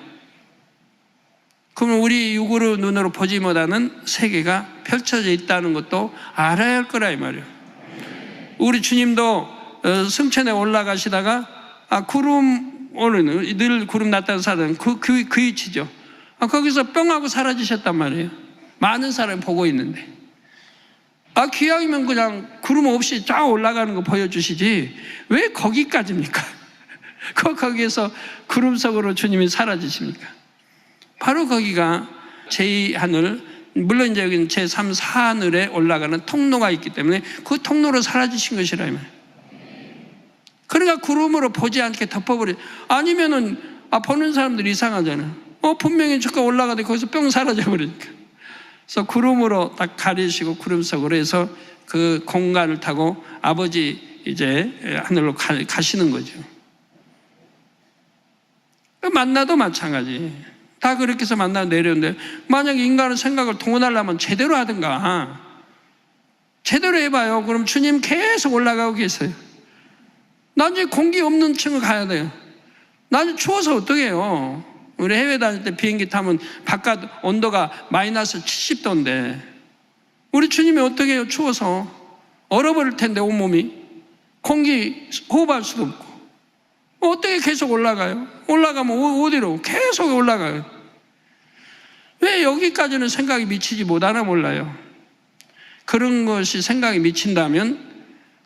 그러면 우리 육으로 눈으로 보지 못하는 세계가 펼쳐져 있다는 것도 알아야 할 거라 이 말이에요. 우리 주님도 승천에 올라가시다가 구름 오르는 늘 구름 났다는 사람은 그 위치죠. 거기서 뿅 하고 사라지셨단 말이에요. 많은 사람이 보고 있는데 기왕이면 그냥 구름 없이 쫙 올라가는 거 보여주시지 왜 거기까지입니까? 거기에서 구름 속으로 주님이 사라지십니까? 바로 거기가 제2하늘, 물론 이제 여기는 제3, 4하늘에 올라가는 통로가 있기 때문에 그 통로로 사라지신 것이라 이 말이에요. 그러니까 구름으로 보지 않게 덮어버려. 아니면은 보는 사람들이 이상하잖아요. 분명히 저까 올라가는데 거기서 뿅 사라져버리니까. 그래서 구름으로 딱 가리시고 구름 속으로 해서 그 공간을 타고 아버지 이제 하늘로 가시는 거죠. 만나도 마찬가지. 다 그렇게 해서 만나 내려오는데 만약에 인간의 생각을 동원하려면 제대로 하든가. 제대로 해봐요. 그럼 주님 계속 올라가고 계세요. 나중에 공기 없는 층을 가야 돼요. 나중에 추워서 어떻게 해요? 우리 해외 다닐 때 비행기 타면 바깥 온도가 마이너스 70도인데 우리 주님이 어떻게 해요? 추워서 얼어버릴 텐데 온몸이 공기 호흡할 수도 없고 어떻게 계속 올라가요? 올라가면 어디로? 계속 올라가요. 왜 여기까지는 생각이 미치지 못하나 몰라요. 그런 것이 생각이 미친다면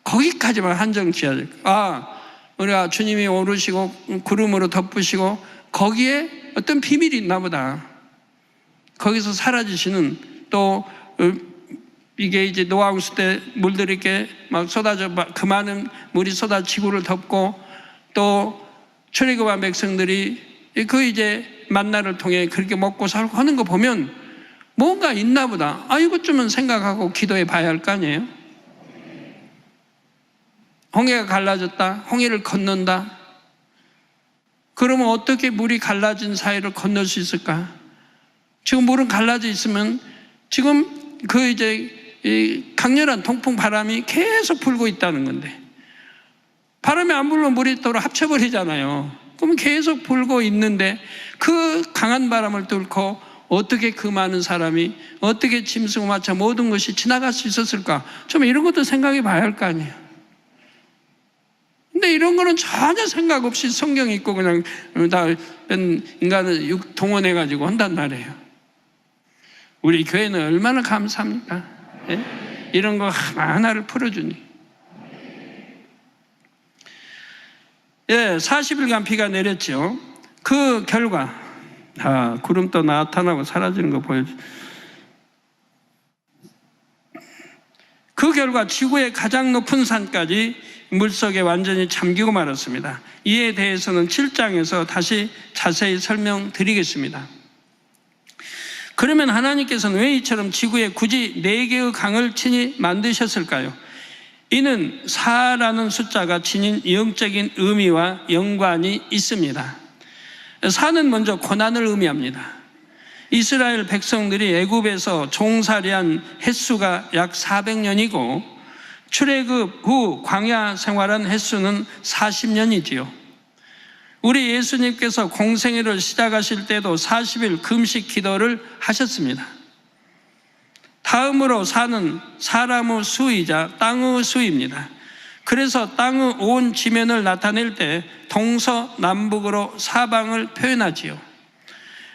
거기까지만 한정 지어야 될 거예요. 우리가 주님이 오르시고 구름으로 덮으시고 거기에 어떤 비밀이 있나 보다. 거기서 사라지시는 또 이게 이제 노아 홍수 때 물들이 이렇게 막 쏟아져 그 많은 물이 쏟아 지구를 덮고 또 출애굽한 백성들이 그 이제 만나를 통해 그렇게 먹고 살고 하는 거 보면 뭔가 있나 보다. 이것쯤은 생각하고 기도해 봐야 할 거 아니에요? 홍해가 갈라졌다. 홍해를 건넌다. 그러면 어떻게 물이 갈라진 사이를 건널 수 있을까? 지금 물은 갈라져 있으면 지금 그 이제 이 강렬한 통풍 바람이 계속 불고 있다는 건데, 바람이 안 불면 물이 또 합쳐버리잖아요. 그러면 계속 불고 있는데 그 강한 바람을 뚫고 어떻게 그 많은 사람이, 어떻게 짐승 마차 모든 것이 지나갈 수 있었을까? 좀 이런 것도 생각해 봐야 할 거 아니에요. 근데 이런 거는 전혀 생각 없이 성경 읽고 그냥 다 인간을 동원해가지고 한단 말이에요. 우리 교회는 얼마나 감사합니까? 예? 이런 거 하나를 풀어주니. 예, 40일간 비가 내렸죠. 그 결과, 구름 또 나타나고 사라지는 거 보여줘. 그 결과 지구의 가장 높은 산까지 물속에 완전히 잠기고 말았습니다. 이에 대해서는 7장에서 다시 자세히 설명드리겠습니다. 그러면 하나님께서는 왜 이처럼 지구에 굳이 4개의 강을 친히 만드셨을까요? 이는 4라는 숫자가 지닌 영적인 의미와 연관이 있습니다. 4는 먼저 고난을 의미합니다. 이스라엘 백성들이 애굽에서 종살이한 횟수가 약 400년이고 출애굽 후 광야 생활한 횟수는 40년이지요. 우리 예수님께서 공생애를 시작하실 때도 40일 금식 기도를 하셨습니다. 다음으로 4는 사람의 수이자 땅의 수입니다. 그래서 땅의 온 지면을 나타낼 때 동서남북으로 사방을 표현하지요.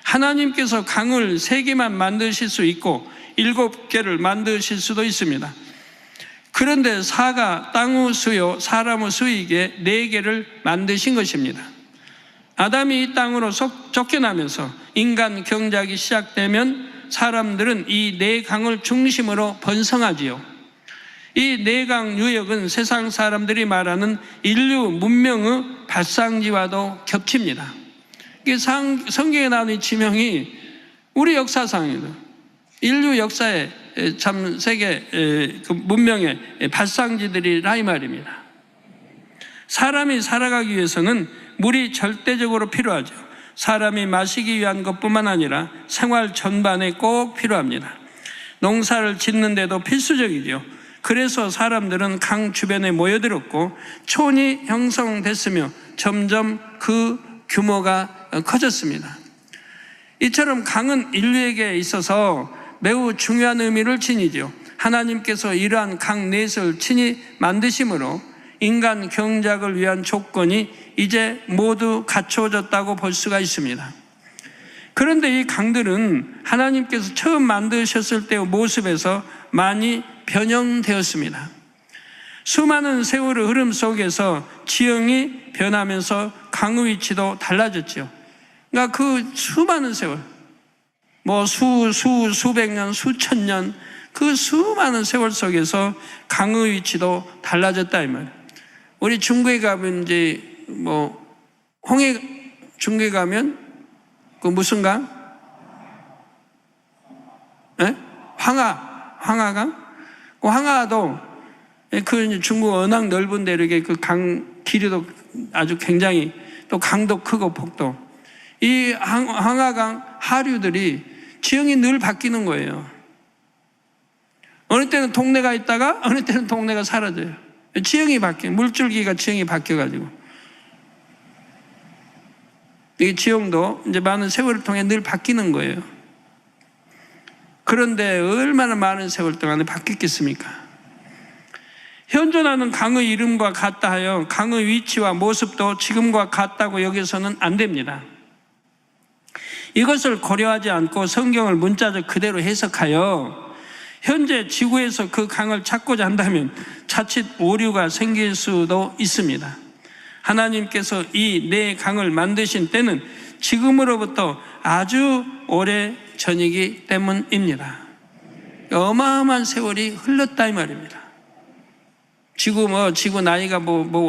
하나님께서 강을 3개만 만드실 수 있고 7개를 만드실 수도 있습니다. 그런데 4가 땅의 수요 사람의 수이기에 4개를 만드신 것입니다. 아담이 이 땅으로 쫓겨나면서 인간 경작이 시작되면 사람들은 이 4강을 중심으로 번성하지요. 이 4강 유역은 세상 사람들이 말하는 인류 문명의 발상지와도 겹칩니다. 성경에 나오는 이 지명이 우리 역사상입니다. 인류 역사에 참 세계 그 문명의 발상지들이라 이 말입니다. 사람이 살아가기 위해서는 물이 절대적으로 필요하죠. 사람이 마시기 위한 것뿐만 아니라 생활 전반에 꼭 필요합니다. 농사를 짓는데도 필수적이죠. 그래서 사람들은 강 주변에 모여들었고 촌이 형성됐으며 점점 그 규모가 커졌습니다. 이처럼 강은 인류에게 있어서 매우 중요한 의미를 지니죠. 하나님께서 이러한 강 넷을 친히 만드심으로 인간 경작을 위한 조건이 이제 모두 갖춰졌다고 볼 수가 있습니다. 그런데 이 강들은 하나님께서 처음 만드셨을 때의 모습에서 많이 변형되었습니다. 수많은 세월의 흐름 속에서 지형이 변하면서 강의 위치도 달라졌죠. 그러니까 그 수많은 세월, 수백 년, 수천 년, 그 수많은 세월 속에서 강의 위치도 달라졌다 이 말이에요. 우리 중국에 가면 이제 홍해 중국에 가면 그 무슨 강? 황하강? 그 황하도 그 중국 워낙 넓은데 이렇게 그 강 길이도 아주 굉장히 또 강도 크고 폭도 이 황하강 하류들이 지형이 늘 바뀌는 거예요. 어느 때는 동네가 있다가 어느 때는 동네가 사라져요. 지형이 바뀌어요. 물줄기가 지형이 바뀌어가지고 이 지형도 이제 많은 세월을 통해 늘 바뀌는 거예요. 그런데 얼마나 많은 세월 동안에 바뀌겠습니까? 현존하는 강의 이름과 같다 하여 강의 위치와 모습도 지금과 같다고 여기서는 안 됩니다. 이것을 고려하지 않고 성경을 문자적 그대로 해석하여 현재 지구에서 그 강을 찾고자 한다면 자칫 오류가 생길 수도 있습니다. 하나님께서 이 4강을 만드신 때는 지금으로부터 아주 오래 전이기 때문입니다. 어마어마한 세월이 흘렀다 이 말입니다. 지구 나이가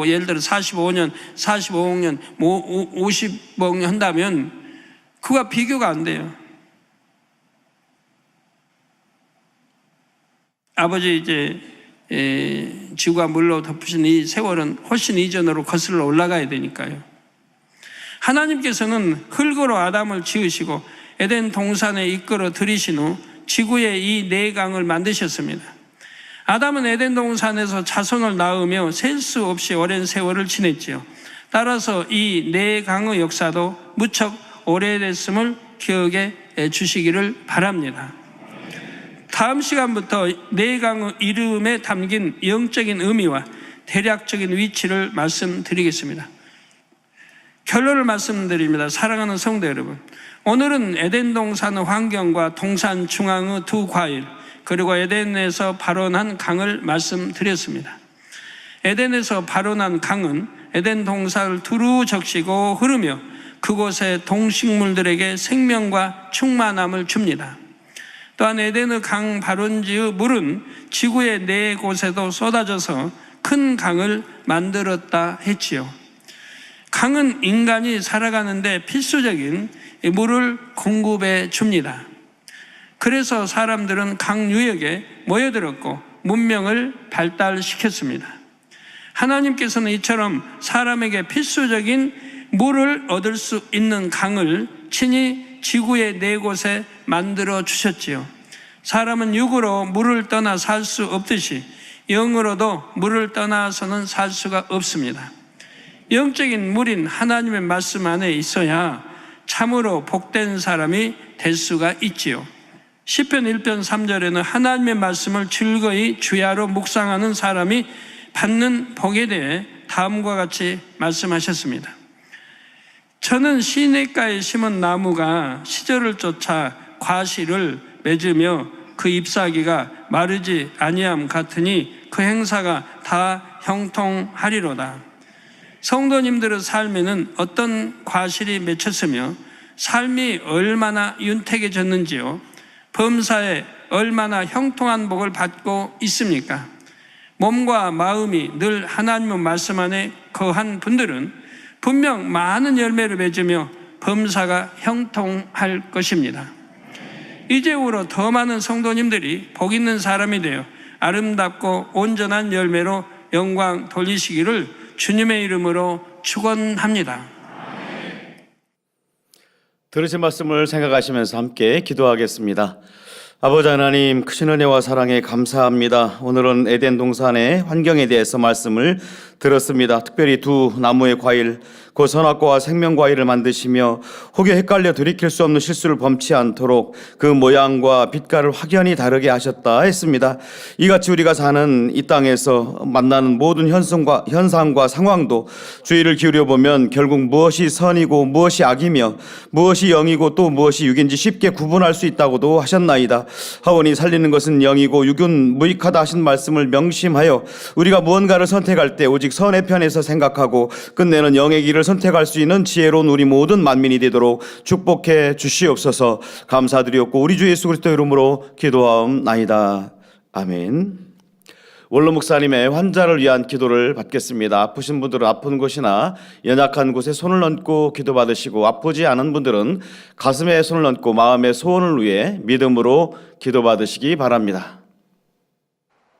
예를 들어 45년, 45억 년, 50억 년 한다면 그와 비교가 안 돼요. 아버지 이제 지구가 물로 덮으신 이 세월은 훨씬 이전으로 거슬러 올라가야 되니까요. 하나님께서는 흙으로 아담을 지으시고 에덴 동산에 이끌어 들이신 후 지구에 이 내강을 만드셨습니다. 아담은 에덴 동산에서 자손을 낳으며 셀 수 없이 오랜 세월을 지냈지요. 따라서 이 내강의 역사도 무척 오래됐음을 기억해 주시기를 바랍니다. 다음 시간부터 내강의 이름에 담긴 영적인 의미와 대략적인 위치를 말씀드리겠습니다. 결론을 말씀드립니다. 사랑하는 성도 여러분, 오늘은 에덴 동산의 환경과 동산 중앙의 두 과일, 그리고 에덴에서 발원한 강을 말씀드렸습니다. 에덴에서 발원한 강은 에덴 동산을 두루 적시고 흐르며 그곳의 동식물들에게 생명과 충만함을 줍니다. 또한 에덴의 강 발원지의 물은 지구의 네 곳에도 쏟아져서 큰 강을 만들었다 했지요. 강은 인간이 살아가는데 필수적인 물을 공급해 줍니다. 그래서 사람들은 강 유역에 모여들었고 문명을 발달시켰습니다. 하나님께서는 이처럼 사람에게 필수적인 물을 얻을 수 있는 강을 친히 지구의 네 곳에 만들어 주셨지요. 사람은 육으로 물을 떠나 살 수 없듯이 영으로도 물을 떠나서는 살 수가 없습니다. 영적인 물인 하나님의 말씀 안에 있어야 참으로 복된 사람이 될 수가 있지요. 시편 1편 3절에는 하나님의 말씀을 즐거이 주야로 묵상하는 사람이 받는 복에 대해 다음과 같이 말씀하셨습니다. 저는 시냇가에 심은 나무가 시절을 쫓아 과실을 맺으며 그 잎사귀가 마르지 아니함 같으니 그 행사가 다 형통하리로다. 성도님들의 삶에는 어떤 과실이 맺혔으며 삶이 얼마나 윤택해졌는지요, 범사에 얼마나 형통한 복을 받고 있습니까? 몸과 마음이 늘 하나님의 말씀 안에 거한 분들은 분명 많은 열매를 맺으며 범사가 형통할 것입니다. 이제후로 더 많은 성도님들이 복 있는 사람이 되어 아름답고 온전한 열매로 영광 돌리시기를 주님의 이름으로 축원합니다. 들으신 말씀을 생각하시면서 함께 기도하겠습니다. 아버지 하나님, 크신 은혜와 사랑에 감사합니다. 오늘은 에덴 동산의 환경에 대해서 말씀을 들었습니다. 특별히 두 나무의 과일, 그 선악과와 생명과일을 만드시며 혹여 헷갈려 돌이킬 수 없는 실수를 범치 않도록 그 모양과 빛깔을 확연히 다르게 하셨다 했습니다. 이같이 우리가 사는 이 땅에서 만나는 모든 현상과 상황도 주의를 기울여 보면 결국 무엇이 선이고 무엇이 악이며 무엇이 영이고 또 무엇이 육인지 쉽게 구분할 수 있다고도 하셨나이다. 하오니 살리는 것은 영이고 육은 무익하다 하신 말씀을 명심하여 우리가 무언가를 선택할 때 오직 선의 편에서 생각하고 끝내는 영의 길을 선택할 수 있는 지혜로운 우리 모든 만민이 되도록 축복해 주시옵소서. 감사드리옵고 우리 주 예수 그리스도 이름으로 기도하옵나이다. 아멘. 원로 목사님의 환자를 위한 기도를 받겠습니다. 아프신 분들은 아픈 곳이나 연약한 곳에 손을 얹고 기도받으시고, 아프지 않은 분들은 가슴에 손을 얹고 마음의 소원을 위해 믿음으로 기도받으시기 바랍니다.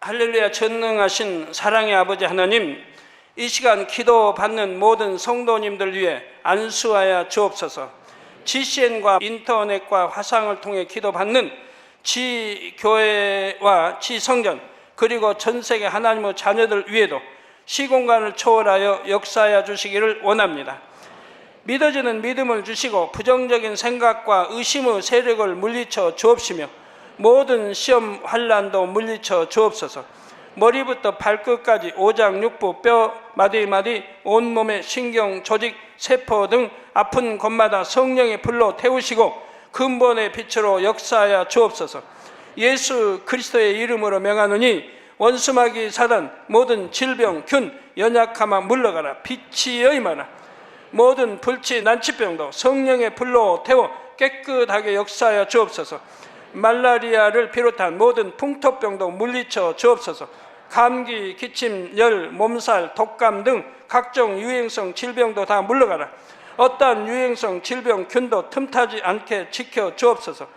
할렐루야. 전능하신 사랑의 아버지 하나님, 이 시간 기도받는 모든 성도님들 위해 안수하여 주옵소서. GCN과 인터넷과 화상을 통해 기도받는 지교회와 지성전 그리고 전 세계 하나님의 자녀들 위에도 시공간을 초월하여 역사하여 주시기를 원합니다. 믿어지는 믿음을 주시고 부정적인 생각과 의심의 세력을 물리쳐 주옵시며 모든 시험 환난도 물리쳐 주옵소서. 머리부터 발끝까지 오장육부 뼈 마디마디 온몸의 신경 조직 세포 등 아픈 곳마다 성령의 불로 태우시고 근본의 빛으로 역사하여 주옵소서. 예수 그리스도의 이름으로 명하노니 원수마귀 사단 모든 질병 균 연약함아 물러가라. 빛이여 임하라. 모든 불치 난치병도 성령의 불로 태워 깨끗하게 역사하여 주옵소서. 말라리아를 비롯한 모든 풍토병도 물리쳐 주옵소서. 감기, 기침, 열, 몸살, 독감 등 각종 유행성 질병도 다 물러가라. 어떠한 유행성 질병 균도 틈타지 않게 지켜 주옵소서.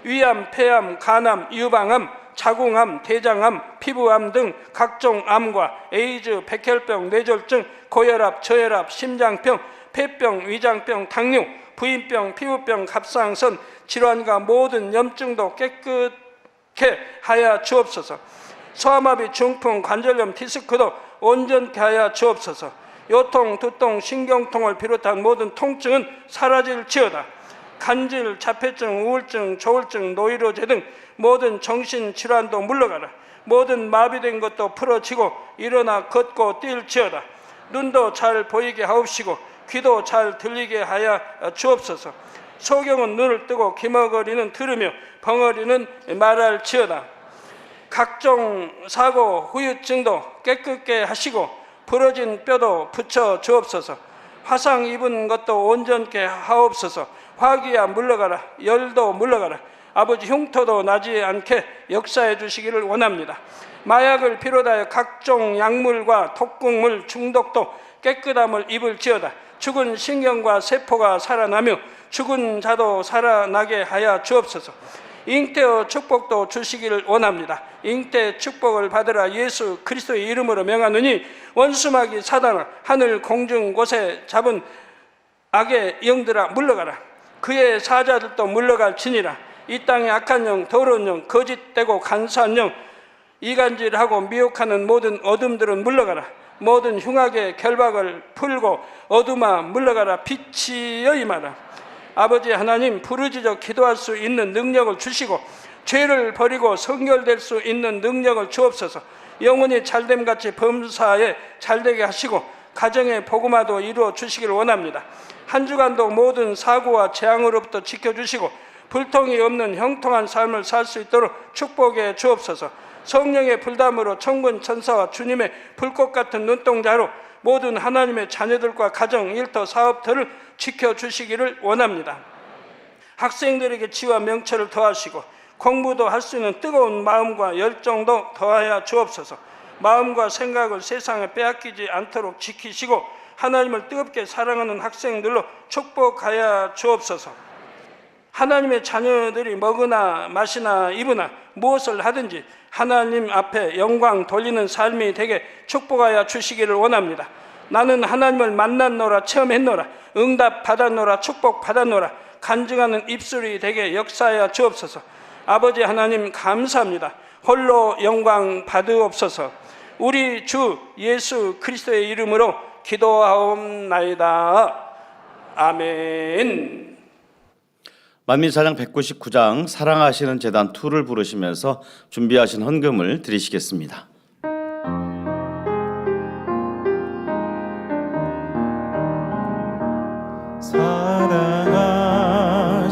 위암, 폐암, 간암, 유방암, 자궁암, 대장암, 피부암 등 각종 암과 에이즈, 백혈병, 뇌졸중, 고혈압, 저혈압, 심장병, 폐병, 위장병, 당뇨, 부인병, 피부병, 갑상선 질환과 모든 염증도 깨끗게 하여 주옵소서. 소아마비, 중풍, 관절염, 디스크도 온전케 하여 주옵소서. 요통, 두통, 신경통을 비롯한 모든 통증은 사라질지어다. 간질, 자폐증, 우울증, 조울증, 노이로제 등 모든 정신질환도 물러가라. 모든 마비된 것도 풀어지고 일어나 걷고 뛸지어다. 눈도 잘 보이게 하옵시고 귀도 잘 들리게 하여 주옵소서. 소경은 눈을 뜨고 기머거리는 들으며 벙어리는 말할지어다. 각종 사고, 후유증도 깨끗게 하시고 부러진 뼈도 붙여 주옵소서. 화상 입은 것도 온전케 하옵소서. 화기야 물러가라. 열도 물러가라. 아버지 흉터도 나지 않게 역사해 주시기를 원합니다. 마약을 비롯하여 각종 약물과 독극물 중독도 깨끗함을 입을지어다. 죽은 신경과 세포가 살아나며 죽은 자도 살아나게 하여 주옵소서. 잉태의 축복도 주시기를 원합니다. 잉태 축복을 받으라. 예수 그리스도의 이름으로 명하느니 원수마귀 사단아 하늘 공중 곳에 잡은 악의 영들아 물러가라. 그의 사자들도 물러갈지니라. 이 땅의 악한 영, 더러운 영, 거짓되고 간사한 영, 이간질하고 미혹하는 모든 어둠들은 물러가라. 모든 흉악의 결박을 풀고 어둠아 물러가라. 빛이여 임하라. 아버지 하나님, 부르짖어 기도할 수 있는 능력을 주시고 죄를 버리고 성결될 수 있는 능력을 주옵소서. 영혼이 잘됨같이 범사에 잘되게 하시고 가정의 복음화도 이루어 주시기를 원합니다. 한 주간도 모든 사고와 재앙으로부터 지켜주시고 불통이 없는 형통한 삶을 살 수 있도록 축복해 주옵소서. 성령의 불담으로 천군 천사와 주님의 불꽃 같은 눈동자로 모든 하나님의 자녀들과 가정, 일터, 사업터를 지켜주시기를 원합니다. 학생들에게 지와 명철을 더하시고 공부도 할 수 있는 뜨거운 마음과 열정도 더하여 주옵소서. 마음과 생각을 세상에 빼앗기지 않도록 지키시고 하나님을 뜨겁게 사랑하는 학생들로 축복하여 주옵소서. 하나님의 자녀들이 먹으나 마시나 입으나 무엇을 하든지 하나님 앞에 영광 돌리는 삶이 되게 축복하여 주시기를 원합니다. 나는 하나님을 만났노라, 체험했노라, 응답 받았노라, 축복 받았노라, 간증하는 입술이 되게 역사하여 주옵소서. 아버지 하나님 감사합니다. 홀로 영광 받으옵소서. 우리 주 예수 그리스도의 이름으로 기도하옵나이다. 아멘. 만민사장 199장 사랑하시는 재단 2를 부르시면서 준비하신 헌금을 드리시겠습니다.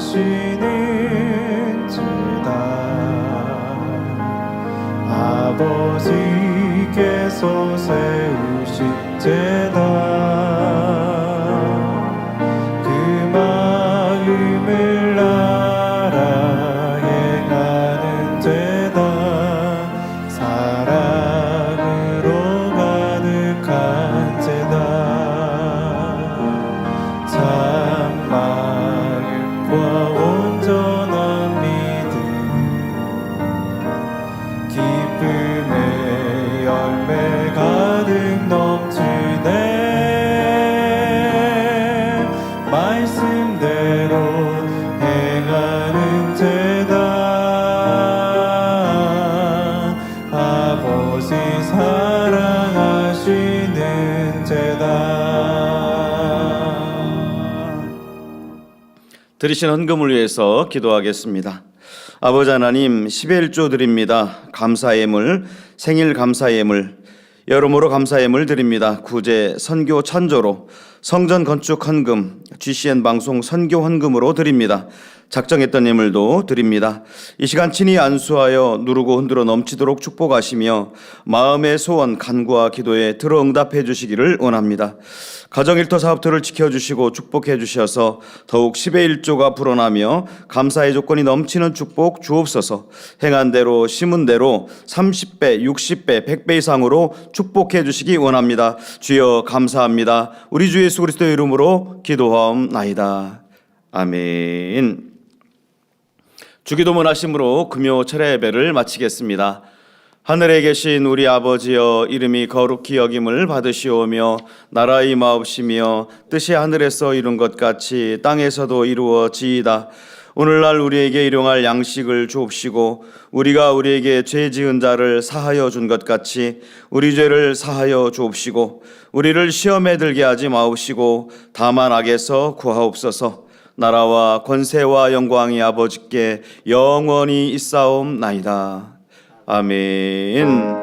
사랑하시는 재단 아버지께서 세우신 재단 그 마음을 알아 행하는 재단 사랑으로 가득한 재단 참 마음과 온전한 믿음 기쁨의 열매 가득 넘치네 말씀대로 행하는 재단 아버지 사랑하시는 재단 드리신 헌금을 위해서 기도하겠습니다. 아버지 하나님, 11조 드립니다. 감사예물, 생일 감사예물, 여러모로 감사예물 드립니다. 구제, 선교 찬조로, 성전 건축 헌금, GCN 방송 선교 헌금으로 드립니다. 작정했던 예물도 드립니다. 이 시간 친히 안수하여 누르고 흔들어 넘치도록 축복하시며 마음의 소원, 간구와 기도에 들어 응답해 주시기를 원합니다. 가정일터 사업터를 지켜주시고 축복해 주셔서 더욱 10의 1조가 불어나며 감사의 조건이 넘치는 축복 주옵소서. 행한 대로 심은 대로 30배, 60배, 100배 이상으로 축복해 주시기 원합니다. 주여 감사합니다. 우리 주 예수 그리스도의 이름으로 기도하옵나이다. 아멘. 주기도문 하심으로 금요 철야 예배를 마치겠습니다. 하늘에 계신 우리 아버지여, 이름이 거룩히 여김을 받으시오며 나라 임하옵시며 뜻이 하늘에서 이룬 것 같이 땅에서도 이루어지이다. 오늘날 우리에게 일용할 양식을 주옵시고 우리가 우리에게 죄 지은 자를 사하여 준 것 같이 우리 죄를 사하여 주옵시고 우리를 시험에 들게 하지 마옵시고 다만 악에서 구하옵소서. 나라와 권세와 영광이 아버지께 영원히 있사옵나이다. 아멘.